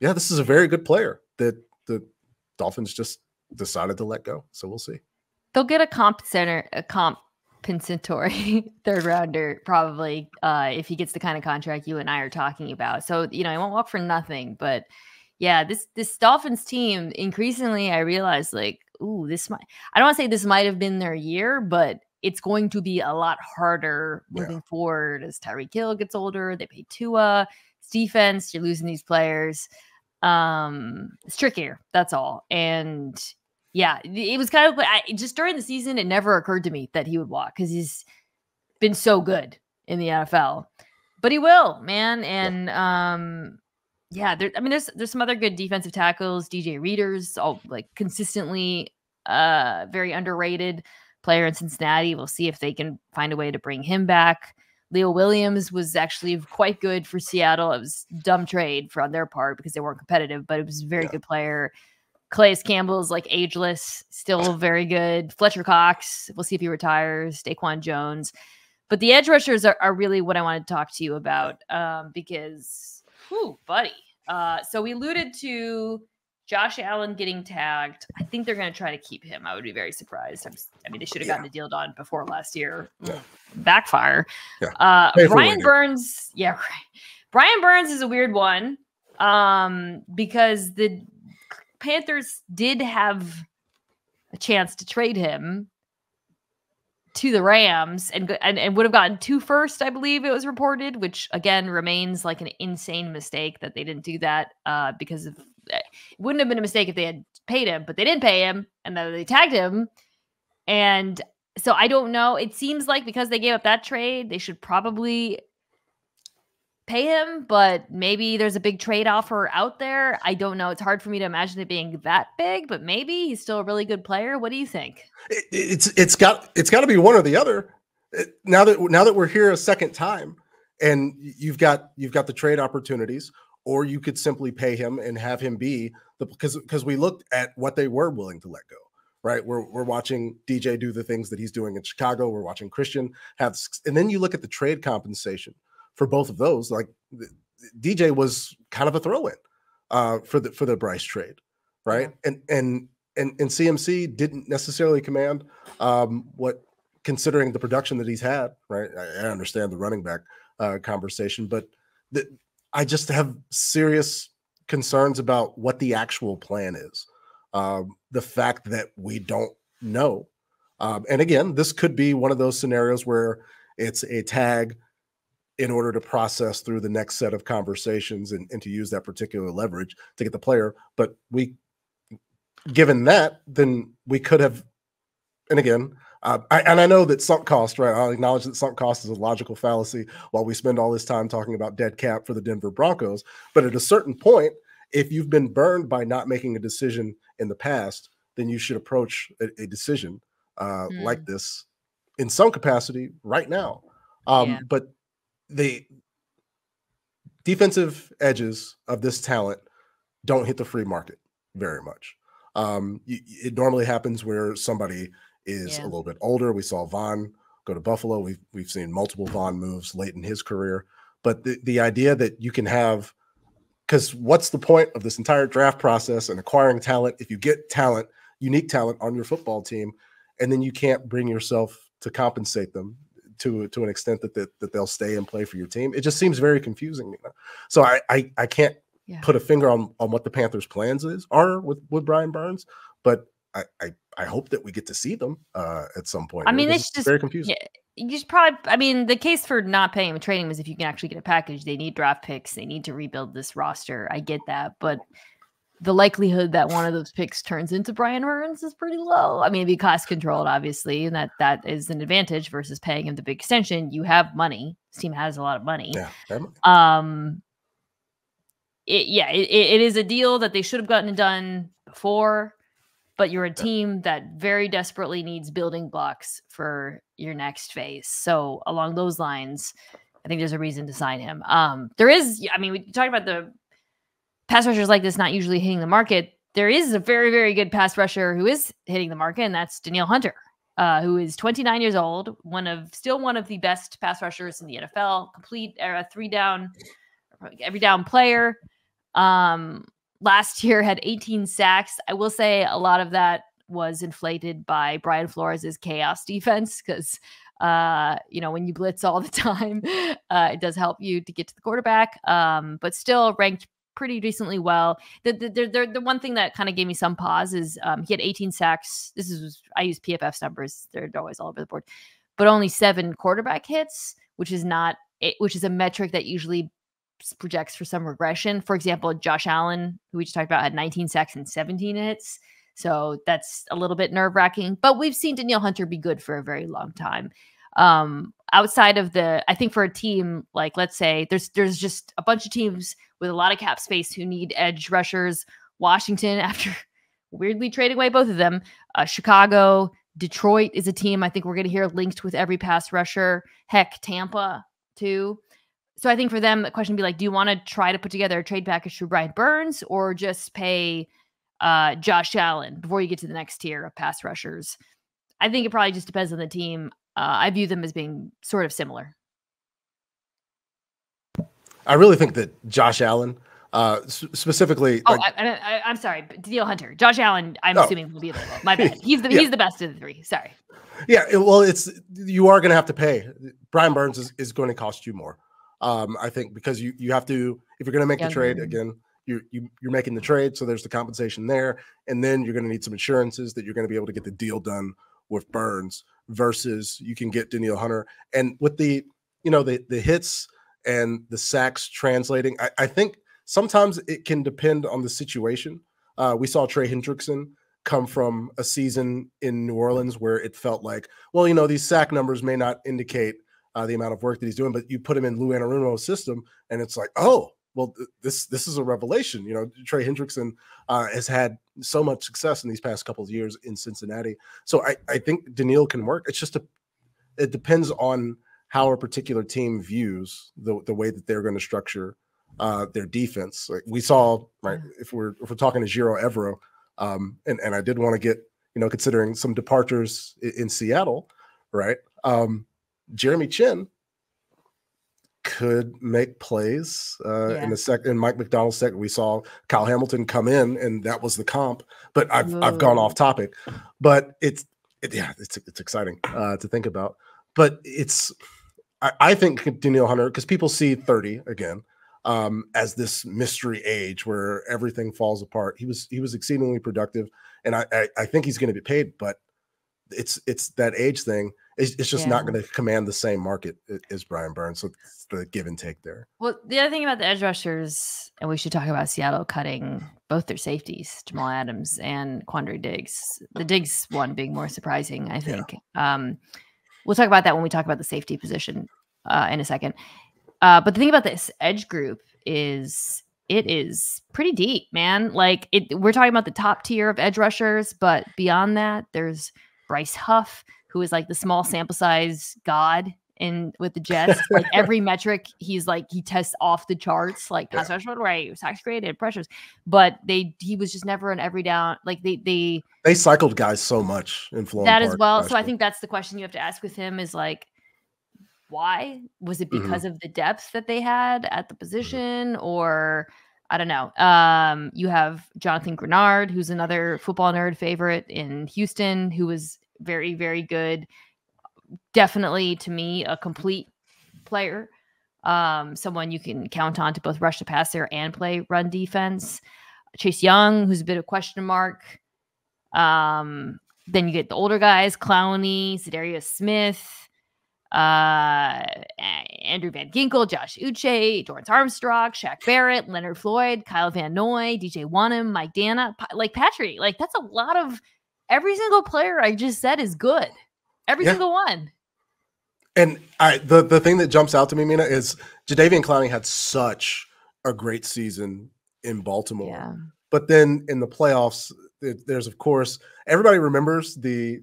this is a very good player that the Dolphins just decided to let go. So we'll see. They'll get a compensatory third rounder probably if he gets the kind of contract you and I are talking about. So, he won't walk for nothing. But yeah, this Dolphins team, increasingly I realize, like, ooh, I don't want to say this might have been their year, but it's going to be a lot harder moving forward as Tyreek Hill gets older. They pay Tua. It's defense. You're losing these players. It's trickier. That's all. And yeah, it was kind of just during the season, it never occurred to me that he would walk because he's been so good in the NFL. But he will, man. And there's some other good defensive tackles. DJ Reader's all like consistently very underrated player in Cincinnati. We'll see if they can find a way to bring him back. Leo Williams was actually quite good for Seattle. It was a dumb trade on their part because they weren't competitive, but it was a very good player. Calais Campbell's like ageless, still very good. Fletcher Cox, we'll see if he retires. Daquan Jones. But the edge rushers are really what I wanted to talk to you about because, buddy. So we alluded to Josh Allen getting tagged. I think they're going to try to keep him. I would be very surprised. They should have gotten the deal done before last year. Backfire. Brian Burns. Yeah, right. Brian Burns is a weird one because the Panthers did have a chance to trade him to the Rams and would have gotten 2 firsts, I believe it was reported, which again remains like an insane mistake that they didn't do that because of it wouldn't have been a mistake if they had paid him, but they didn't pay him and then they tagged him. And so I don't know. It seems like because they gave up that trade, they should probably pay him, but maybe there's a big trade offer out there. I don't know. It's hard for me to imagine it being that big, but maybe he's still a really good player. What do you think? It's got to be one or the other. Now that we're here a second time, and you've got the trade opportunities, or you could simply pay him and have him be because we looked at what they were willing to let go. Right, we're watching DJ do the things that he's doing in Chicago. We're watching Christian and then you look at the trade compensation for both of those. Like DJ was kind of a throw-in for the Bryce trade, right? And CMC didn't necessarily command what, considering the production that he's had, right? I understand the running back conversation, but I just have serious concerns about what the actual plan is. The fact that we don't know. And again, this could be one of those scenarios where it's a tag in order to process through the next set of conversations and to use that particular leverage to get the player. But given that, then we could have, and again, I know that sunk cost, right? I'll acknowledge that sunk cost is a logical fallacy while we spend all this time talking about dead cap for the Denver Broncos. But at a certain point, if you've been burned by not making a decision in the past, then you should approach a decision like this in some capacity right now. But the defensive edges of this talent don't hit the free market very much. It normally happens where somebody is a little bit older. We saw Vaughn go to Buffalo. We've seen multiple Vaughn moves late in his career. But the idea that you can have, because what's the point of this entire draft process and acquiring talent if you get talent, unique talent on your football team, and then you can't bring yourself to compensate them to an extent that they'll stay and play for your team? It just seems very confusing, Mina. So I can't put a finger on what the Panthers' plans are with Brian Burns, but I hope that we get to see them at some point. I mean, it's just very confusing. You just probably, I mean, the case for not paying him and trading him is if you can actually get a package. They need draft picks. They need to rebuild this roster. I get that, but the likelihood that one of those picks turns into Brian Burns is pretty low. I mean, it'd be cost controlled, obviously, and that is an advantage versus paying him the big extension. You have money. This team has a lot of money. it is a deal that they should have gotten done before, but you're a team that very desperately needs building blocks for your next phase. So along those lines, I think there's a reason to sign him. There is, I mean, we talked about the pass rushers like this not usually hitting the market. There is a very, very good pass rusher who is hitting the market, and that's Danielle Hunter, who is 29 years old, still one of the best pass rushers in the NFL, complete every down player. Last year had 18 sacks. I will say a lot of that was inflated by Brian Flores' chaos defense because, when you blitz all the time, it does help you to get to the quarterback, but still ranked pretty decently well. The one thing that kind of gave me some pause is he had 18 sacks. I use PFF's numbers. They're always all over the board, but only 7 quarterback hits, which is a metric that usually projects for some regression. For example, Josh Allen, who we just talked about, had 19 sacks and 17 hits. So that's a little bit nerve-wracking, but we've seen Danielle Hunter be good for a very long time. Outside of I think for a team, like, let's say there's just a bunch of teams with a lot of cap space who need edge rushers. Washington, after weirdly trading away both of them, Chicago, Detroit is a team I think we're going to hear linked with every pass rusher. Heck, Tampa too. So I think for them, the question would be like, do you want to try to put together a trade package for Brian Burns or just pay Josh Allen before you get to the next tier of pass rushers? I think it probably just depends on the team. I view them as being sort of similar. I really think that Josh Allen, specifically. Oh, I'm sorry, Danielle Hunter. Josh Allen, I'm assuming will be available. My bad. He's the best of the 3. Sorry. Yeah, well, you are going to have to pay. Brian Burns is going to cost you more. I think because you have to, if you're going to make the trade again, you're making the trade, so there's the compensation there, and then you're going to need some assurances that you're going to be able to get the deal done with Burns versus you can get Danielle Hunter. And with the hits and the sacks translating, I think sometimes it can depend on the situation. We saw Trey Hendrickson come from a season in New Orleans where it felt like, well, these sack numbers may not indicate the amount of work that he's doing, but you put him in Lou Anarumo's system and it's like, oh, well, this is a revelation. Trey Hendrickson has had so much success in these past couple of years in Cincinnati. So I think Danielle can work. It's just it depends on how a particular team views the way that they're going to structure their defense. Like we saw, right? If we're talking to Giro Evero, and I did want to get, considering some departures in Seattle, right? Jeremy Chin could make plays in the second. In Mike McDonald's second, we saw Kyle Hamilton come in, and that was the comp. But I've gone off topic. But it's exciting to think about. But I think Danielle Hunter, because people see 30 again as this mystery age where everything falls apart. He was exceedingly productive, and I think he's going to be paid. But it's that age thing. It's just not going to command the same market as Brian Burns. So it's the give and take there. Well, the other thing about the edge rushers, and we should talk about Seattle cutting both their safeties, Jamal Adams and Quandre Diggs. The Diggs one being more surprising, I think. Yeah. We'll talk about that when we talk about the safety position in a second. But the thing about this edge group is it is pretty deep, man. Like we're talking about the top tier of edge rushers, but beyond that, there's Bryce Huff, who is like the small sample size god with the Jets. Like every metric, he tests off the charts, like pass rush rate, sacks created, pressures. But he was just never an every down. Like they cycled guys so much in Florida. That as well. So I think that's the question you have to ask with him is like, why? Was it because of the depth that they had at the position, or I don't know. You have Jonathan Grenard, who's another football nerd favorite in Houston, who was very, very good. Definitely, to me, a complete player. Someone you can count on to both rush the passer and play run defense. Chase Young, who's a bit of a question mark. Then you get the older guys, Clowney, Za'Darius Smith, Andrew Van Ginkel, Josh Uche, Dorrance Armstrong, Shaq Barrett, Leonard Floyd, Kyle Van Noy, DJ Wanham, Mike Dana, like Patrick. Like that's a lot of every single player I just said is good. Every single one. And the thing that jumps out to me, Mina, is Jadeveon Clowney had such a great season in Baltimore. Yeah. But then in the playoffs, there's, of course, everybody remembers the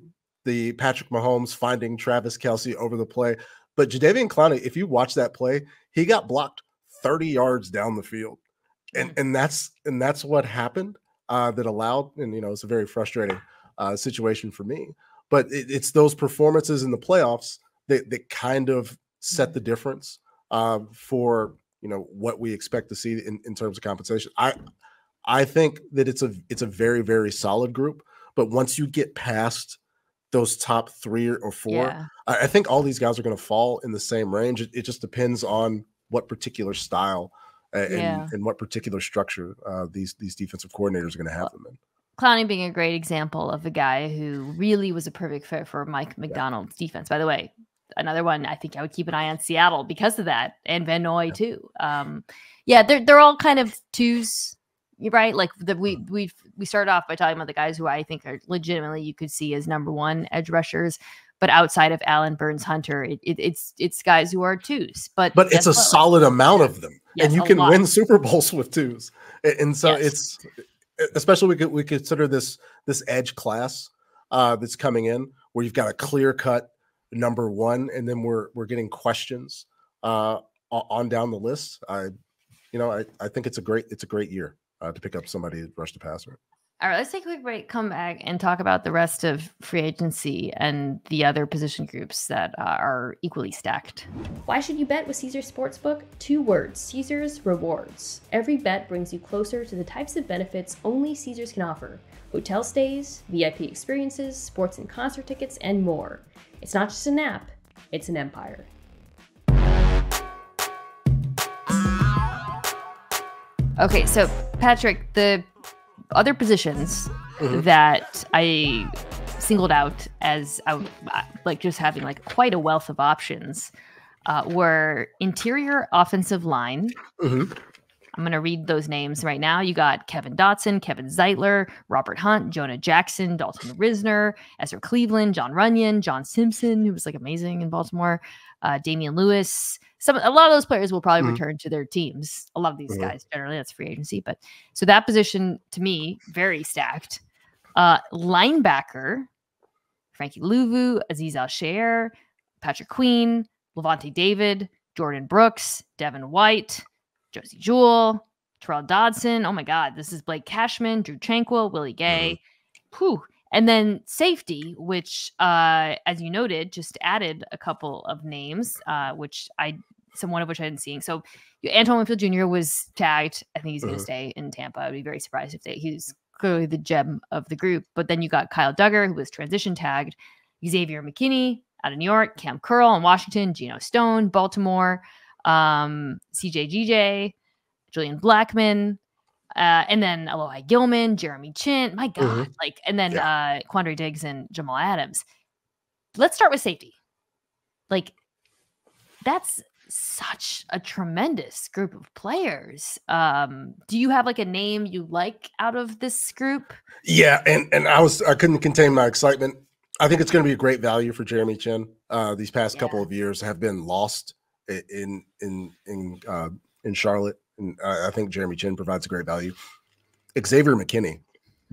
Patrick Mahomes finding Travis Kelce over the play. But Jadeveon Clowney, if you watch that play, he got blocked 30 yards down the field. And that's what happened that allowed, and it's a very frustrating situation for me. But it's those performances in the playoffs that kind of set the difference for what we expect to see in terms of compensation. I think that it's a very, very solid group, but once you get past those top 3 or 4, I think all these guys are going to fall in the same range. It just depends on what particular style and what particular structure these defensive coordinators are going to have them in. Clowney being a great example of a guy who really was a perfect fit for Mike McDonald's defense. By the way, another one I think I would keep an eye on Seattle because of that, and Van Noy too. They're all kind of twos. Right, like we started off by talking about the guys who I think are legitimately you could see as number 1 edge rushers, but outside of Allen, Burns, Hunter, it's guys who are twos. But it's a solid amount of them, and you can win Super Bowls with twos. And so it's especially we consider this edge class that's coming in where you've got a clear cut number 1, and then we're getting questions on down the list. I think it's a great year. To pick up somebody to rush the passer. All right, let's take a quick break, come back, and talk about the rest of free agency and the other position groups that are equally stacked. Why should you bet with Caesars Sportsbook? 2 words, Caesars Rewards. Every bet brings you closer to the types of benefits only Caesars can offer. Hotel stays, VIP experiences, sports and concert tickets, and more. It's not just an app, it's an empire. Okay, so Patrick, the other positions that I singled out as just having quite a wealth of options were interior offensive line. I'm going to read those names right now. You got Kevin Dotson, Kevin Zeitler, Robert Hunt, Jonah Jackson, Dalton Risner, Ezra Cleveland, John Runyon, John Simpson, who was amazing in Baltimore, Damian Lewis. A lot of those players will probably return to their teams. A lot of these guys, generally, that's free agency. But so that position, to me, very stacked. Linebacker, Frankie Louvu, Aziz Al-Shair, Patrick Queen, Levante David, Jordan Brooks, Devin White, Josie Jewell, Terrell Dodson. Oh my God, this is Blake Cashman, Drew Tranquil, Willie Gay. Whew. And then safety, which, as you noted, just added a couple of names, one of which I didn't see. So Antoine Winfield Jr. was tagged. I think he's going to stay in Tampa. I'd be very surprised if he's clearly the gem of the group. But then you got Kyle Duggar, who was transition tagged, Xavier McKinney out of New York, Cam Curl in Washington, Geno Stone, Baltimore, CJ Julian Blackmon, and then Alohi Gilman, Jeremy Chin, my God, and then Quandre Diggs and Jamal Adams. Let's start with safety. That's such a tremendous group of players. Do you have a name you like out of this group? Yeah, and I couldn't contain my excitement. I think it's going to be a great value for Jeremy Chin. These past couple of years have been lost in Charlotte. And I think Jeremy Chin provides a great value. Xavier McKinney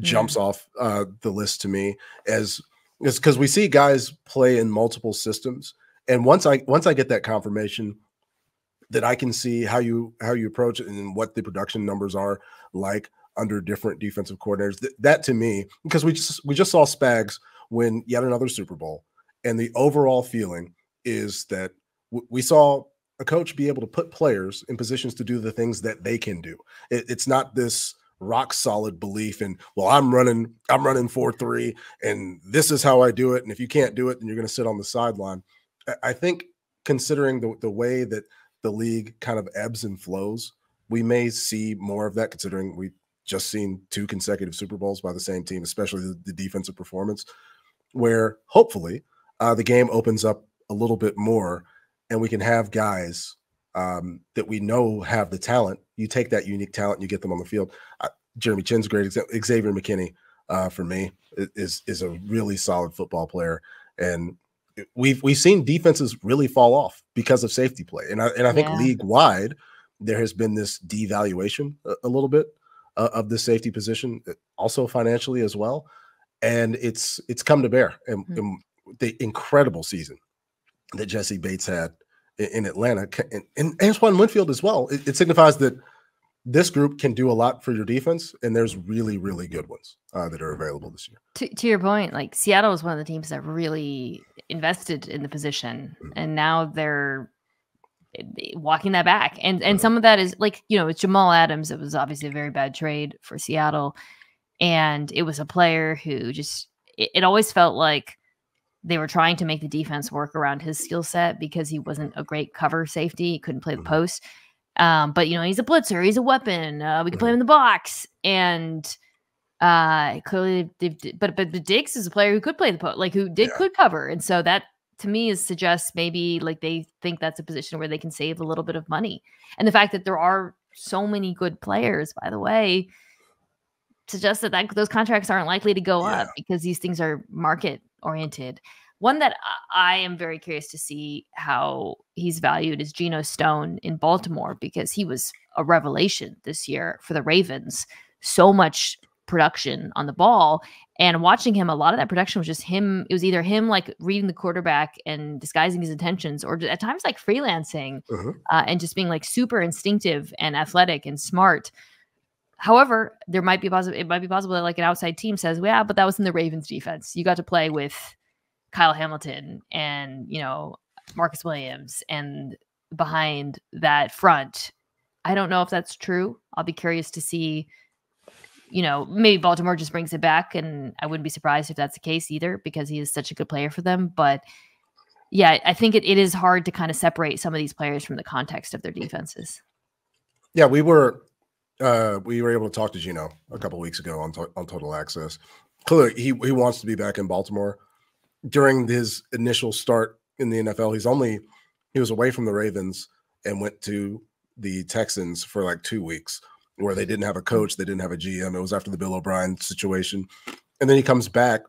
jumps off the list to me as because we see guys play in multiple systems. And once I get that confirmation that I can see how you approach it and what the production numbers are like under different defensive coordinators, that to me, because we just saw Spags win yet another Super Bowl, and the overall feeling is that we saw a coach be able to put players in positions to do the things that they can do. It's not this rock solid belief in, well, I'm running 4-3 and this is how I do it. And if you can't do it, then you're going to sit on the sideline. I think considering the way that the league kind of ebbs and flows, we may see more of that, considering we've just seen 2 consecutive Super Bowls by the same team, especially the defensive performance, where hopefully the game opens up a little bit more and we can have guys that we know have the talent. You take that unique talent and you get them on the field. Jeremy Chin's a great example. Xavier McKinney, for me, is a really solid football player. And we've seen defenses really fall off because of safety play. And I think league wide, there has been this devaluation a little bit of the safety position, also financially as well. And it's come to bear. And the incredible season that Jesse Bates had in Atlanta, and Antoine Winfield as well, it signifies that this group can do a lot for your defense, and there's really, really good ones that are available this year. To your point, like Seattle is one of the teams that really invested in the position, and now they're walking that back. And some of that is like, it's Jamal Adams. It was obviously a very bad trade for Seattle, and it was a player who just it always felt like they were trying to make the defense work around his skill set because he wasn't a great cover safety. He couldn't play the post. But he's a blitzer. He's a weapon. We can play him in the box. And clearly, but Diggs is a player who could play the post, like could cover. And so that to me suggests maybe like they think that's a position where they can save a little bit of money. And the fact that there are so many good players, by the way, suggests that those contracts aren't likely to go up because these things are market oriented. One that I am very curious to see how he's valued is Geno Stone in Baltimore, because he was a revelation this year for the Ravens. So much production on the ball, and watching him, a lot of that production was just him. It was either him like reading the quarterback and disguising his intentions, or at times like freelancing and just being like super instinctive and athletic and smart. However, it might be possible that like an outside team says, yeah, but that was in the Ravens defense. You got to play with Kyle Hamilton and, Marcus Williams, and behind that front. I don't know if that's true. I'll be curious to see, maybe Baltimore just brings it back, and I wouldn't be surprised if that's the case either, because he is such a good player for them. But yeah, I think it is hard to kind of separate some of these players from the context of their defenses. Yeah, we were able to talk to Geno a couple weeks ago on Total Access. Clearly, he wants to be back in Baltimore. During his initial start in the NFL, he was away from the Ravens and went to the Texans for like 2 weeks, where they didn't have a coach, they didn't have a GM. It was after the Bill O'Brien situation. And then he comes back,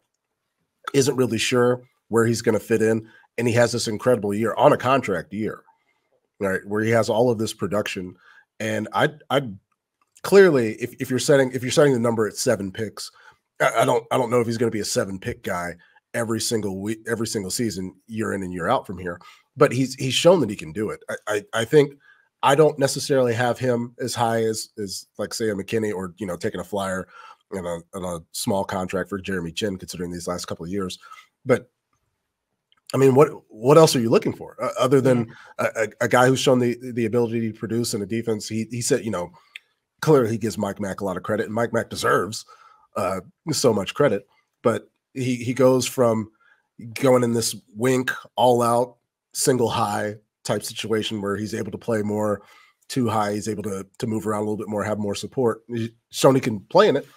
isn't really sure where he's going to fit in, and he has this incredible year on a contract year, right, where he has all of this production. And I'd clearly, if you're setting the number at 7 picks, I don't know if he's going to be a 7-pick guy every single week, every single season, year in and year out from here. But he's shown that he can do it. I think I don't necessarily have him as high as like say a McKinney, or taking a flyer on a small contract for Jeremy Chin, considering these last couple of years. But I mean, what else are you looking for other than a guy who's shown the ability to produce in a defense? He said, clearly he gives Mike Mack a lot of credit, and Mike Mack deserves so much credit. But he goes from going in this wink, all out, single high type situation where he's able to play more too high. He's able to move around a little bit more, have more support. He's shown he can play in it.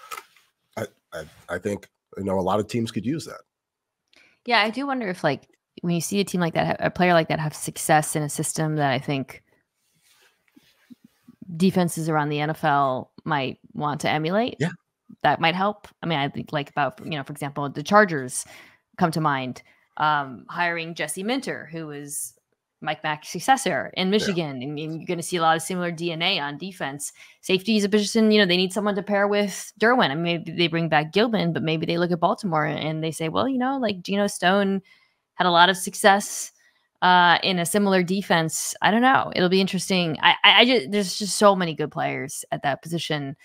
I think a lot of teams could use that. Yeah, I do wonder if like when you see a team like that, a player like that have success in a system that I think defenses around the NFL might want to emulate. Yeah. That might help. I mean, I think like about, for example, the Chargers come to mind, hiring Jesse Minter, who is Mike Mack's successor in Michigan. Yeah. And you're going to see a lot of similar DNA on defense. Safety is a position, they need someone to pair with Derwin. I mean, maybe they bring back Gilman, but maybe they look at Baltimore and they say, well, like Geno Stone had a lot of success in a similar defense. I don't know. It'll be interesting. There's just so many good players at that position.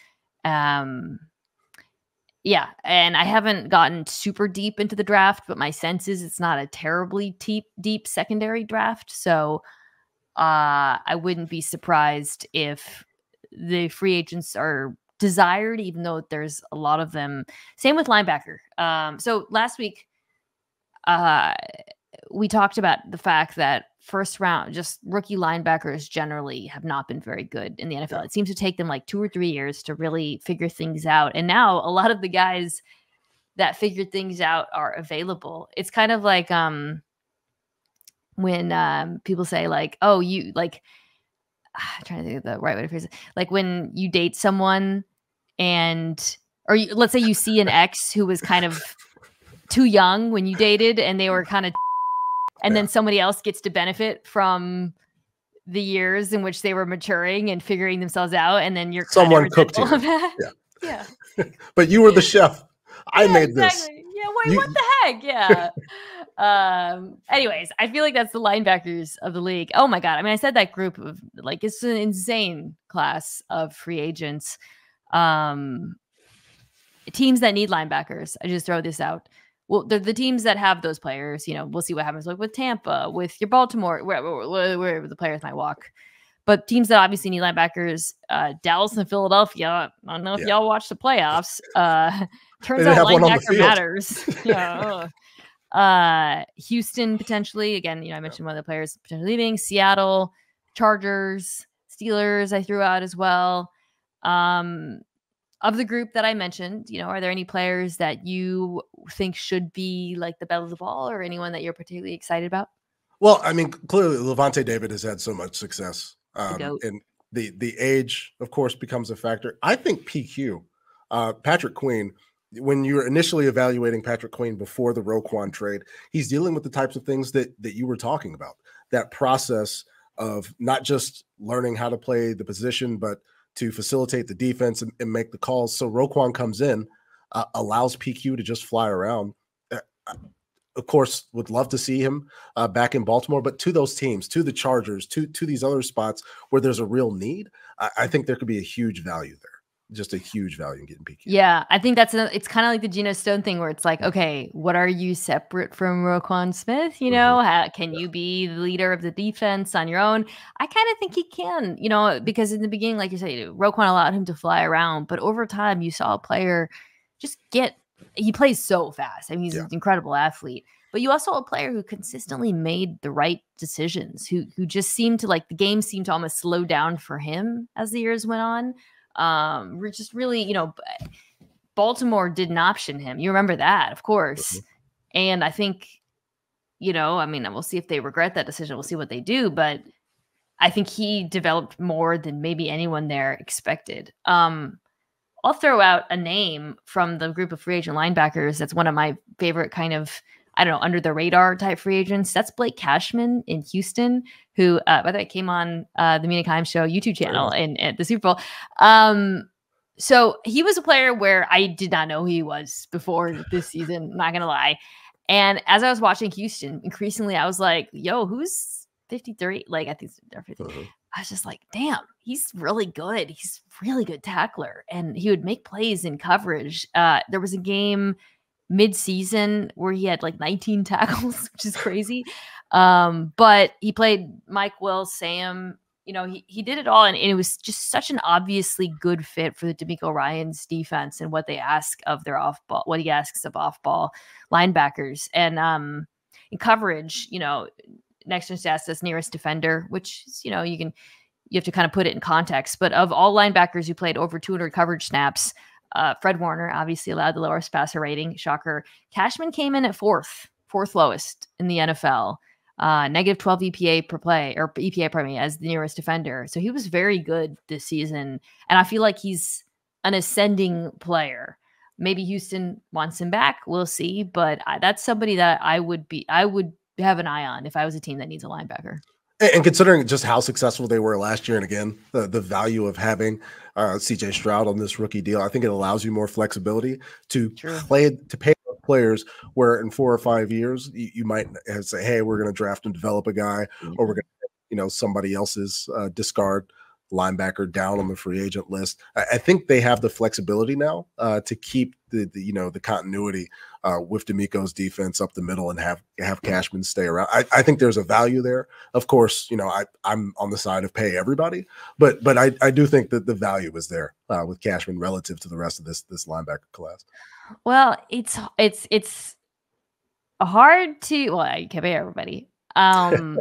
Yeah, and I haven't gotten super deep into the draft, but my sense is it's not a terribly deep secondary draft. So I wouldn't be surprised if the free agents are desired, even though there's a lot of them. Same with linebacker. So last week, we talked about the fact that first round, just rookie linebackers generally have not been very good in the NFL. It seems to take them like 2 or 3 years to really figure things out. And now a lot of the guys that figured things out are available. It's kind of like when people say like, oh, you like, I'm trying to think of the right way to phrase it. Like when you date someone let's say you see an ex who was kind of too young when you dated and they were kind of, and then somebody else gets to benefit from the years in which they were maturing and figuring themselves out, and then you're someone cooked you. Yeah. But you were the chef. I made this. Yeah, wait, what the heck? Yeah. Anyways, I feel like that's the linebackers of the league. Oh my God. I mean, I said that group of like, it's an insane class of free agents. Teams that need linebackers. I just throw this out. Well, the teams that have those players, you know, we'll see what happens like with Tampa, with your Baltimore, wherever the players might walk. But teams that obviously need linebackers, Dallas and Philadelphia. I don't know if y'all watch the playoffs. Turns out linebacker matters. Houston potentially. Again, you know, I mentioned one of the players potentially leaving. Seattle, Chargers, Steelers. I threw out as well. Of the group that I mentioned, you know, are there any players that you think should be like the belle of the ball, or anyone that you're particularly excited about? Well, I mean, clearly Levante David has had so much success. And the age, of course, becomes a factor. I think PQ, Patrick Queen, when you're initially evaluating Patrick Queen before the Roquan trade, he's dealing with the types of things that you were talking about. That process of not just learning how to play the position, but to facilitate the defense and make the calls. So Roquan comes in, allows PQ to just fly around. Of course, would love to see him back in Baltimore, but to those teams, to the Chargers, to these other spots where there's a real need, I think there could be a huge value there. Just a huge value in getting PQ. Yeah, I think it's kind of like the Geno Stone thing where it's like, okay, what are you separate from Roquan Smith? You know, can you be the leader of the defense on your own? I kind of think he can, you know, because in the beginning, like you said, Roquan allowed him to fly around, but over time you saw a player just he plays so fast. I mean, he's an incredible athlete, but you also saw a player who consistently made the right decisions, who just seemed to, like, the game seemed to almost slow down for him as the years went on. Just really, you know, Baltimore didn't option him. You remember that, of course. And I think, you know, I mean, we'll see if they regret that decision. We'll see what they do, but I think he developed more than maybe anyone there expected. I'll throw out a name from the group of free agent linebackers. That's one of my favorite kind of, I don't know, under the radar type free agents. That's Blake Cashman in Houston, who, by the way, came on the Mina Kimes Show YouTube channel at the Super Bowl. So he was a player where I did not know who he was before this season, not going to lie. And as I was watching Houston, increasingly I was like, yo, who's 53? Like, I think they're 53. I was just like, damn, he's really good. He's a really good tackler. And he would make plays in coverage. There was a game mid-season where he had like 19 tackles, which is crazy. But he played Mike Will, Sam, you know, he did it all. And it was just such an obviously good fit for the D'Amico Ryans defense and what they ask of their off-ball, what he asks of off-ball linebackers. And in coverage, you know, next gen stats as nearest defender, which is, you know, you have to kind of put it in context. But of all linebackers who played over 200 coverage snaps, Fred Warner obviously allowed the lowest passer rating. Shocker. Cashman came in at fourth lowest in the NFL. Negative 12 EPA per play, or EPA, pardon me, as the nearest defender. So he was very good this season. And I feel like he's an ascending player. Maybe Houston wants him back. We'll see. But that's somebody that I would have an eye on if I was a team that needs a linebacker. And considering just how successful they were last year, and again, the value of having CJ Stroud on this rookie deal, I think it allows you more flexibility to pay players where in 4 or 5 years you might say, hey, we're going to draft and develop a guy, or we're going to, you know, somebody else's discard linebacker down on the free agent list. I think they have the flexibility now to keep the continuity with D'Amico's defense up the middle and have Cashman stay around. I think there's a value there. Of course, you know, I'm on the side of pay everybody, but I do think that the value is there with Cashman relative to the rest of this linebacker class. Well, it's hard to, well, I can't pay everybody. So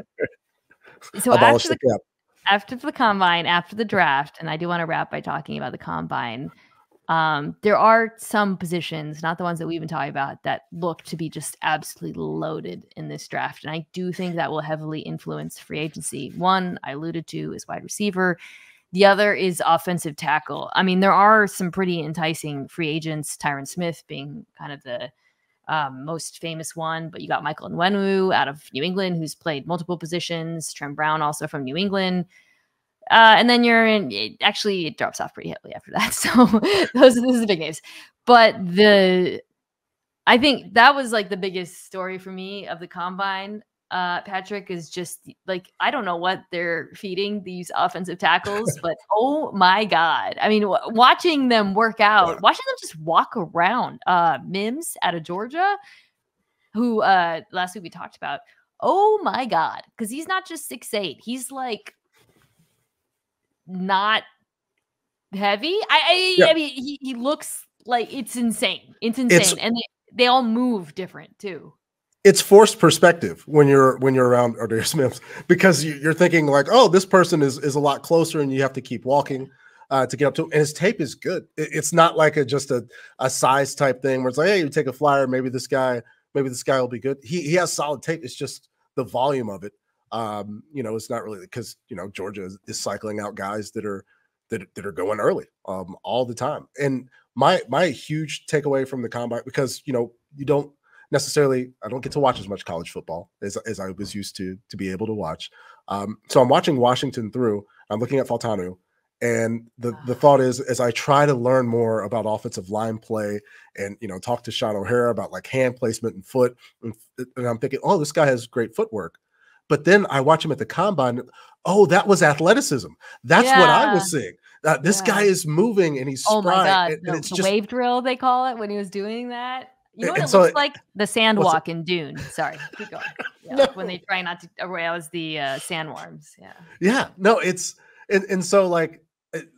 after the combine, after the draft, and I do want to wrap by talking about the combine, there are some positions, not the ones that we've been talking about, that look to be just absolutely loaded in this draft. And I do think that will heavily influence free agency. One I alluded to is wide receiver. The other is offensive tackle. I mean, there are some pretty enticing free agents, Tyron Smith being kind of the most famous one, but you got Michael Onwenu out of New England, who's played multiple positions. Trent Brown, also from New England. And then it drops off pretty heavily after that. So those are the big names. But I think that was like the biggest story for me of the combine. Patrick, is just like, I don't know what they're feeding these offensive tackles, but oh my God. I mean, watching them work out, watching them just walk around. Mims out of Georgia, who last week we talked about. Oh my God. Because he's not just 6'8". He's like not heavy. I mean, he looks like it's insane. It's insane. And they all move different too. It's forced perspective when you're around Ardarius Mims, because you're thinking like, oh, this person is a lot closer, and you have to keep walking to get up to him. And his tape is good. It's not like just a size type thing where it's like, hey, you take a flyer, maybe this guy will be good. He has solid tape. It's just the volume of it. It's not really because Georgia is cycling out guys that are going early all the time. And my huge takeaway from the combine, because you don't necessarily, I don't get to watch as much college football as I was used to be able to watch. So I'm watching Washington through. I'm looking at Fautanu, and the thought is, as I try to learn more about offensive line play and talk to Sean O'Hara about like hand placement and foot, and I'm thinking, oh, this guy has great footwork. But then I watch him at the combine. Oh, that was athleticism. That's what I was seeing. This guy is moving and he's spry. Oh my God. And it's the wave drill, they call it, when he was doing that. You know what it looks like? The sand walk in Dune. Sorry, keep going. Yeah, no. When they try not to arouse the sandworms. Yeah. Yeah. No, it's and so like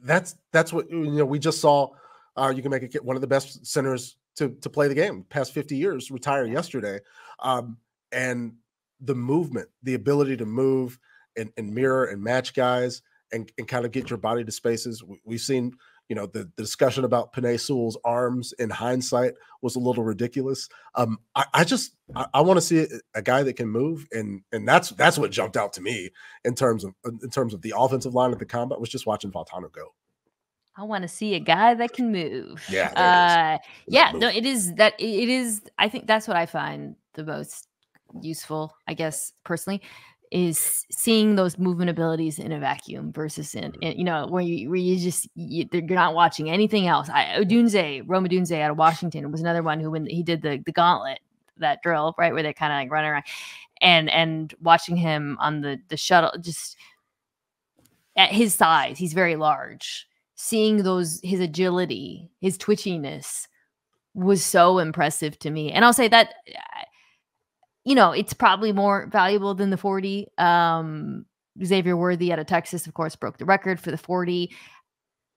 that's what we just saw. You can make it one of the best centers to play the game past 50 years retire yesterday, and the movement, the ability to move and mirror and match guys and kind of get your body to spaces. We've seen. The discussion about Penei Sewell's arms in hindsight was a little ridiculous. I want to see a guy that can move, and that's what jumped out to me in terms of the offensive line at the combat, was just watching Fautanu go. I want to see a guy that can move. Yeah. No, it is. I think that's what I find the most useful, I guess, personally, is seeing those movement abilities in a vacuum versus in where you're not watching anything else. Rome Odunze out of Washington was another one who, when he did the gauntlet, that drill, right, where they kind of like run around, and watching him on the shuttle, just at his size, he's very large. Seeing his agility, his twitchiness was so impressive to me. And I'll say that it's probably more valuable than the 40. Xavier Worthy out of Texas, of course, broke the record for the 40.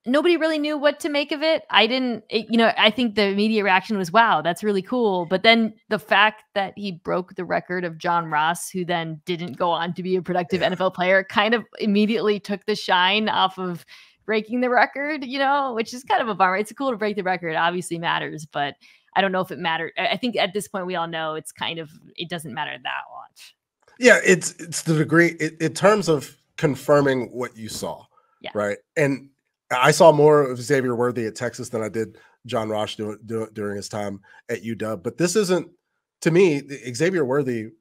Nobody really knew what to make of it. I think the immediate reaction was, wow, that's really cool. But then the fact that he broke the record of John Ross, who then didn't go on to be a productive NFL player, kind of immediately took the shine off of breaking the record, which is kind of a bummer. It's cool to break the record. It obviously matters, but I don't know if it mattered. I think at this point we all know it doesn't matter that much. Yeah, it's the degree in terms of confirming what you saw, right? And I saw more of Xavier Worthy at Texas than I did John Ross during his time at UW. But this isn't, to me, Xavier Worthy.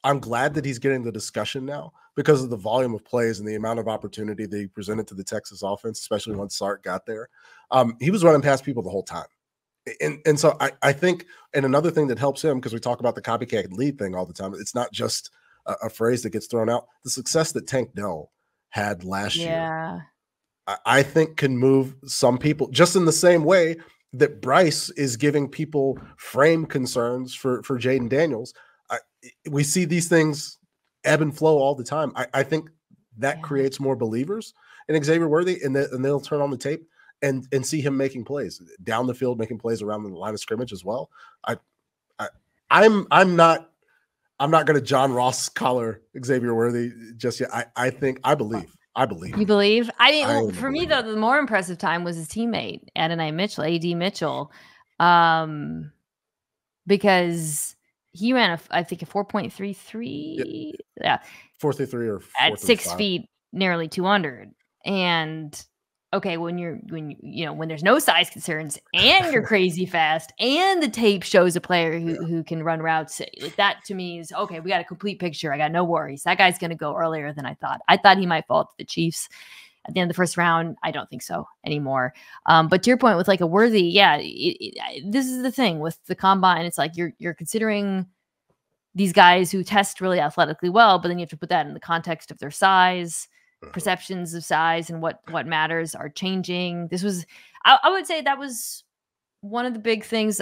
I'm glad that he's getting the discussion now because of the volume of plays and the amount of opportunity that he presented to the Texas offense, especially once Sark got there. He was running past people the whole time. And so I think, and another thing that helps him, because we talk about the copycat lead thing all the time, it's not just a phrase that gets thrown out. The success that Tank Dell had last year, I think can move some people just in the same way that Bryce is giving people frame concerns for Jaden Daniels. We see these things ebb and flow all the time. I think that creates more believers in Xavier Worthy, and they'll turn on the tape and see him making plays down the field, making plays around the line of scrimmage as well. I'm not going to John Ross collar Xavier Worthy just yet. I believe. You believe? For me though, the more impressive time was his teammate Adonai Mitchell, AD Mitchell, because he ran I think a 4.33. Yeah, 4.33 or 4.35. at 6 feet, nearly 200, and okay, when there's no size concerns and you're crazy fast and the tape shows a player who can run routes, like that to me is okay. We got a complete picture. I got no worries. That guy's going to go earlier than I thought. I thought he might fall to the Chiefs at the end of the first round. I don't think so anymore. But to your point with like a Worthy, this is the thing with the combine. It's like you're considering these guys who test really athletically well, but then you have to put that in the context of their size. Perceptions of size and what matters are changing. This was, I would say that was one of the big things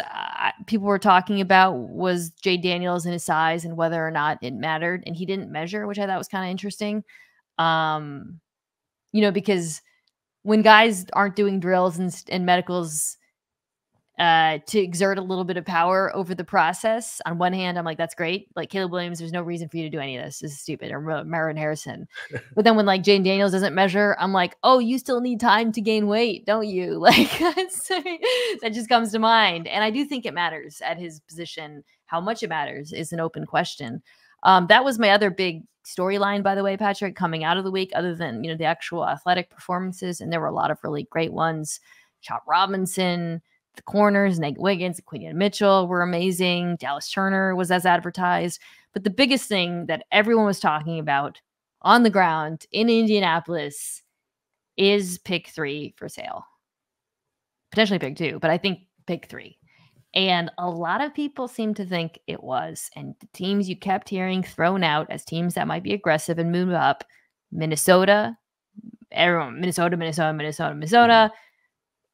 people were talking about was Jay Daniels and his size and whether or not it mattered. And he didn't measure, which I thought was kind of interesting. Because when guys aren't doing drills and medicals to exert a little bit of power over the process, on one hand, I'm like, that's great. Like Caleb Williams, there's no reason for you to do any of this. This is stupid. Or Marvin Harrison. But then when like Jane Daniels doesn't measure, I'm like, oh, you still need time to gain weight, don't you? Like that just comes to mind. And I do think it matters at his position. How much it matters is an open question. That was my other big storyline, by the way, Patrick, coming out of the week, other than, the actual athletic performances. And there were a lot of really great ones. Chop Robinson, the corners, Nate Wiggins, Quinion Mitchell were amazing. Dallas Turner was as advertised. But the biggest thing that everyone was talking about on the ground in Indianapolis is pick 3 for sale. Potentially pick 2, but I think pick 3. And a lot of people seem to think it was. And the teams you kept hearing thrown out as teams that might be aggressive and move up, Minnesota,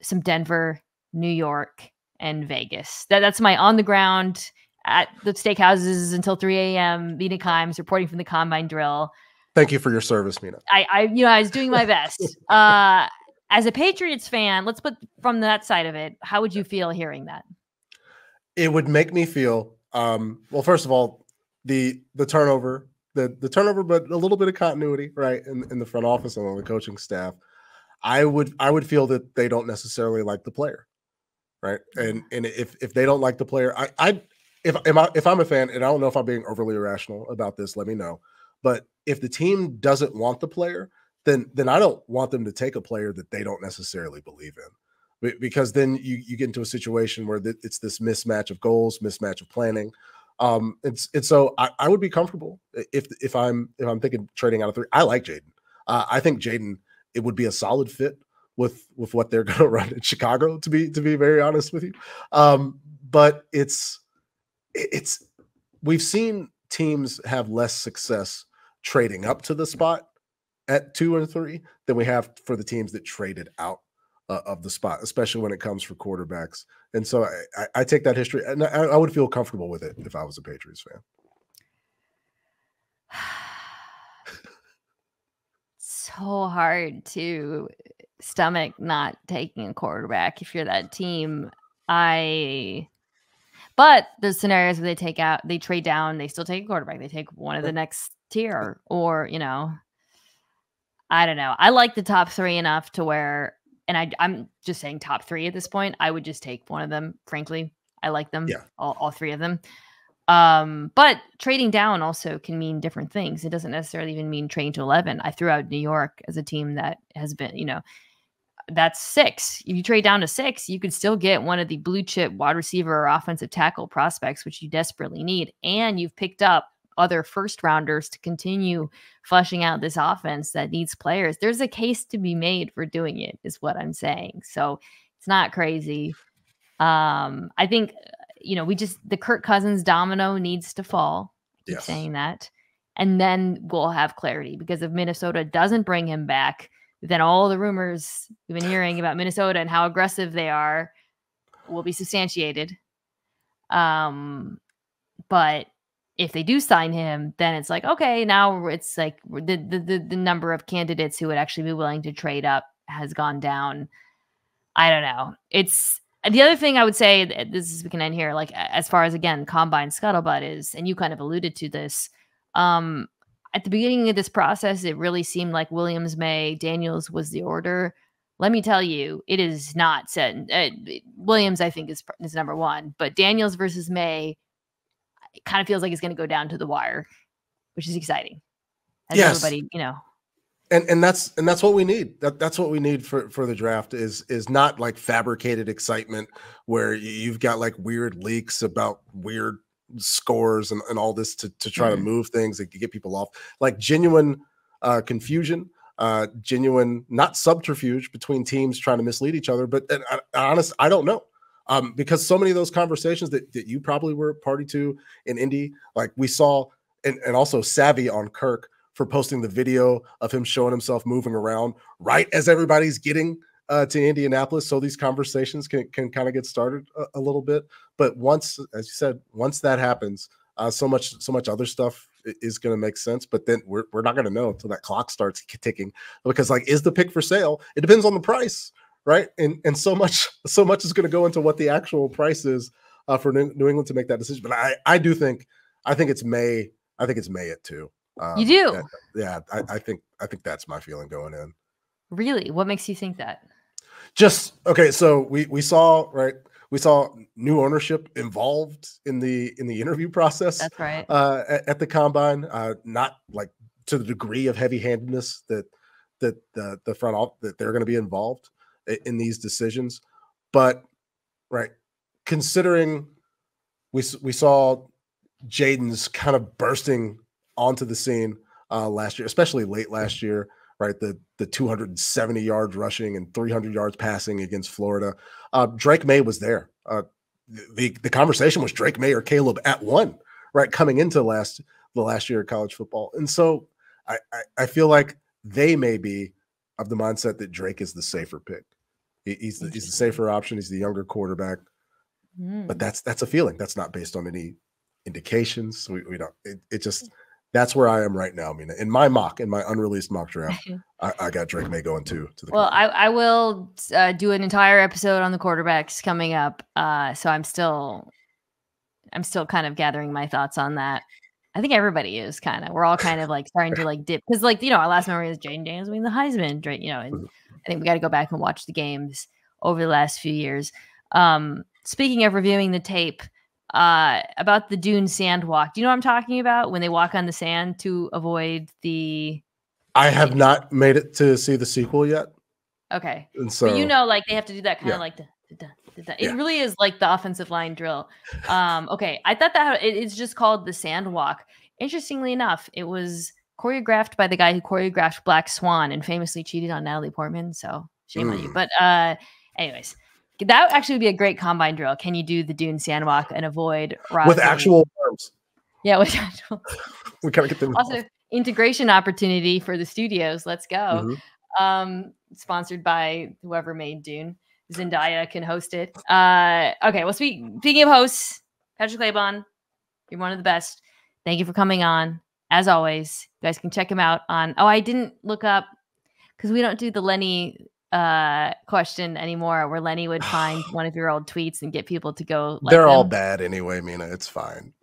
some Denver, New York, and Vegas. That's my on the ground at the steakhouses until 3 a.m. Mina Kimes reporting from the combine drill. Thank you for your service, Mina. I was doing my best. As a Patriots fan, let's put from that side of it. How would you feel hearing that? It would make me feel, well, first of all, the turnover, the turnover, but a little bit of continuity, right, in the front office and on the coaching staff. I would feel that they don't necessarily like the player. Right. And if they don't like the player, if I'm a fan, and I don't know if I'm being overly irrational about this, let me know. But if the team doesn't want the player, then I don't want them to take a player that they don't necessarily believe in, because then you get into a situation where it's this mismatch of goals, mismatch of planning. And so I would be comfortable if I'm thinking trading out of 3. I like Jaden. I think Jaden, it would be a solid fit with what they're going to run in Chicago, to be very honest with you. But it's we've seen teams have less success trading up to the spot at 2 or 3 than we have for the teams that traded out of the spot, especially when it comes for quarterbacks. And so I take that history, and I would feel comfortable with it if I was a Patriots fan. So hard to stomach not taking a quarterback if you're that team. But the scenarios where they trade down, they still take a quarterback. They take one of the next tier, or I don't know. I like the top 3 enough to where, and I'm just saying top 3 at this point. I would just take one of them. Frankly, I like them, all 3 of them. But trading down also can mean different things. It doesn't necessarily even mean trading to 11. I threw out New York as a team that has been, that's 6. If you trade down to 6, you could still get one of the blue chip wide receiver or offensive tackle prospects, which you desperately need. And you've picked up other first rounders to continue fleshing out this offense that needs players. There's a case to be made for doing it, is what I'm saying. So it's not crazy. I think, the Kirk Cousins domino needs to fall. I keep saying that. And then we'll have clarity, because if Minnesota doesn't bring him back, then all the rumors we've been hearing about Minnesota and how aggressive they are will be substantiated. But if they do sign him, then it's like, okay, now it's like the number of candidates who would actually be willing to trade up has gone down. I don't know. It's the other thing I would say, this is, we can end here, like as far as, again, combine scuttlebutt is, and you kind of alluded to this, at the beginning of this process, it really seemed like Williams, May, Daniels was the order. Let me tell you, it is not set. Williams, I think, is number 1, but Daniels versus May, it kind of feels like it's going to go down to the wire, which is exciting. As everybody, And that's what we need. That's what we need for the draft is not like fabricated excitement where you've got like weird leaks about weird scores and all this to try to move things and get people off. Like genuine confusion, genuine, not subterfuge between teams trying to mislead each other. But I don't know. Because so many of those conversations that you probably were party to in Indy, like we saw, and also savvy on Kirk for posting the video of him showing himself moving around right as everybody's getting to Indianapolis. So these conversations can kind of get started a little bit. But once, as you said, once that happens, so much other stuff is going to make sense. But then we're not going to know until that clock starts ticking, because like, is the pick for sale? It depends on the price. Right. And so much is going to go into what the actual price is for New England to make that decision. But I think it's May. I think it's May at 2. You do? Yeah. I think that's my feeling going in. Really? What makes you think that? Just, okay. So we saw new ownership involved in the interview process. That's right. At the combine, not like to the degree of heavy-handedness that the front office, that they're going to be involved in these decisions. But right, considering we saw Jaden's kind of bursting onto the scene last year, especially late last year, right? The 270 yards rushing and 300 yards passing against Florida. Drake May was there. The conversation was Drake May or Caleb at 1, right? Coming into the last year of college football. And so I feel like they may be of the mindset that Drake is the safer pick. He's the safer option. He's the younger quarterback, but that's a feeling. That's not based on any indications. We don't. It just, that's where I am right now. I mean, in my unreleased mock draft, I got Drake May going to the. Well, I will do an entire episode on the quarterbacks coming up. So I'm still kind of gathering my thoughts on that. I think everybody is kind of. We're all kind of like starting to like dip, because like, our last memory is Jaden Daniels winning the Heisman, Drake. And I think we got to go back and watch the games over the last few years. Speaking of reviewing the tape, about the dune sand walk. Do you know what I'm talking about? When they walk on the sand to avoid the... I have not made it to see the sequel yet. Okay. And so, but like they have to do that kind of like... It really is like the offensive line drill. Okay. I thought that it's just called the sand walk. Interestingly enough, it was choreographed by the guy who choreographed Black Swan and famously cheated on Natalie Portman. So shame on you. But anyways, that would actually be a great combine drill. Can you do the dune sand walk and avoid with actual arms? Yeah, with actual. We gotta get them. Also, integration opportunity for the studios. Let's go. Sponsored by whoever made Dune. Zendaya can host it. Okay. Well, speaking of hosts, Patrick Clayton, you're one of the best. Thank you for coming on. As always, you guys can check him out on. Oh, I didn't look up because we don't do the Lenny question anymore, where Lenny would find one of your old tweets and get people to go. They're all bad anyway, Mina. It's fine.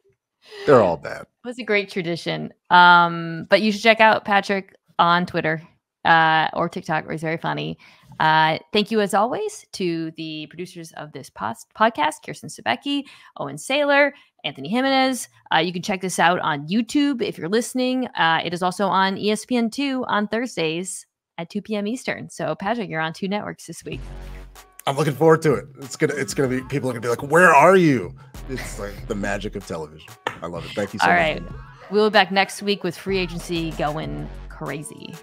They're all bad. It was a great tradition. But you should check out Patrick on Twitter or TikTok, where he's very funny. Thank you, as always, to the producers of this podcast, Kirsten Sebecki, Owen Saylor, Anthony Jimenez. You can check this out on YouTube if you're listening. It is also on ESPN2 on Thursdays at 2 p.m. Eastern. So, Patrick, you're on 2 networks this week. I'm looking forward to it. It's gonna be, people are gonna be like, "Where are you?" It's like the magic of television. I love it. Thank you so much. All right, we'll be back next week with free agency going crazy.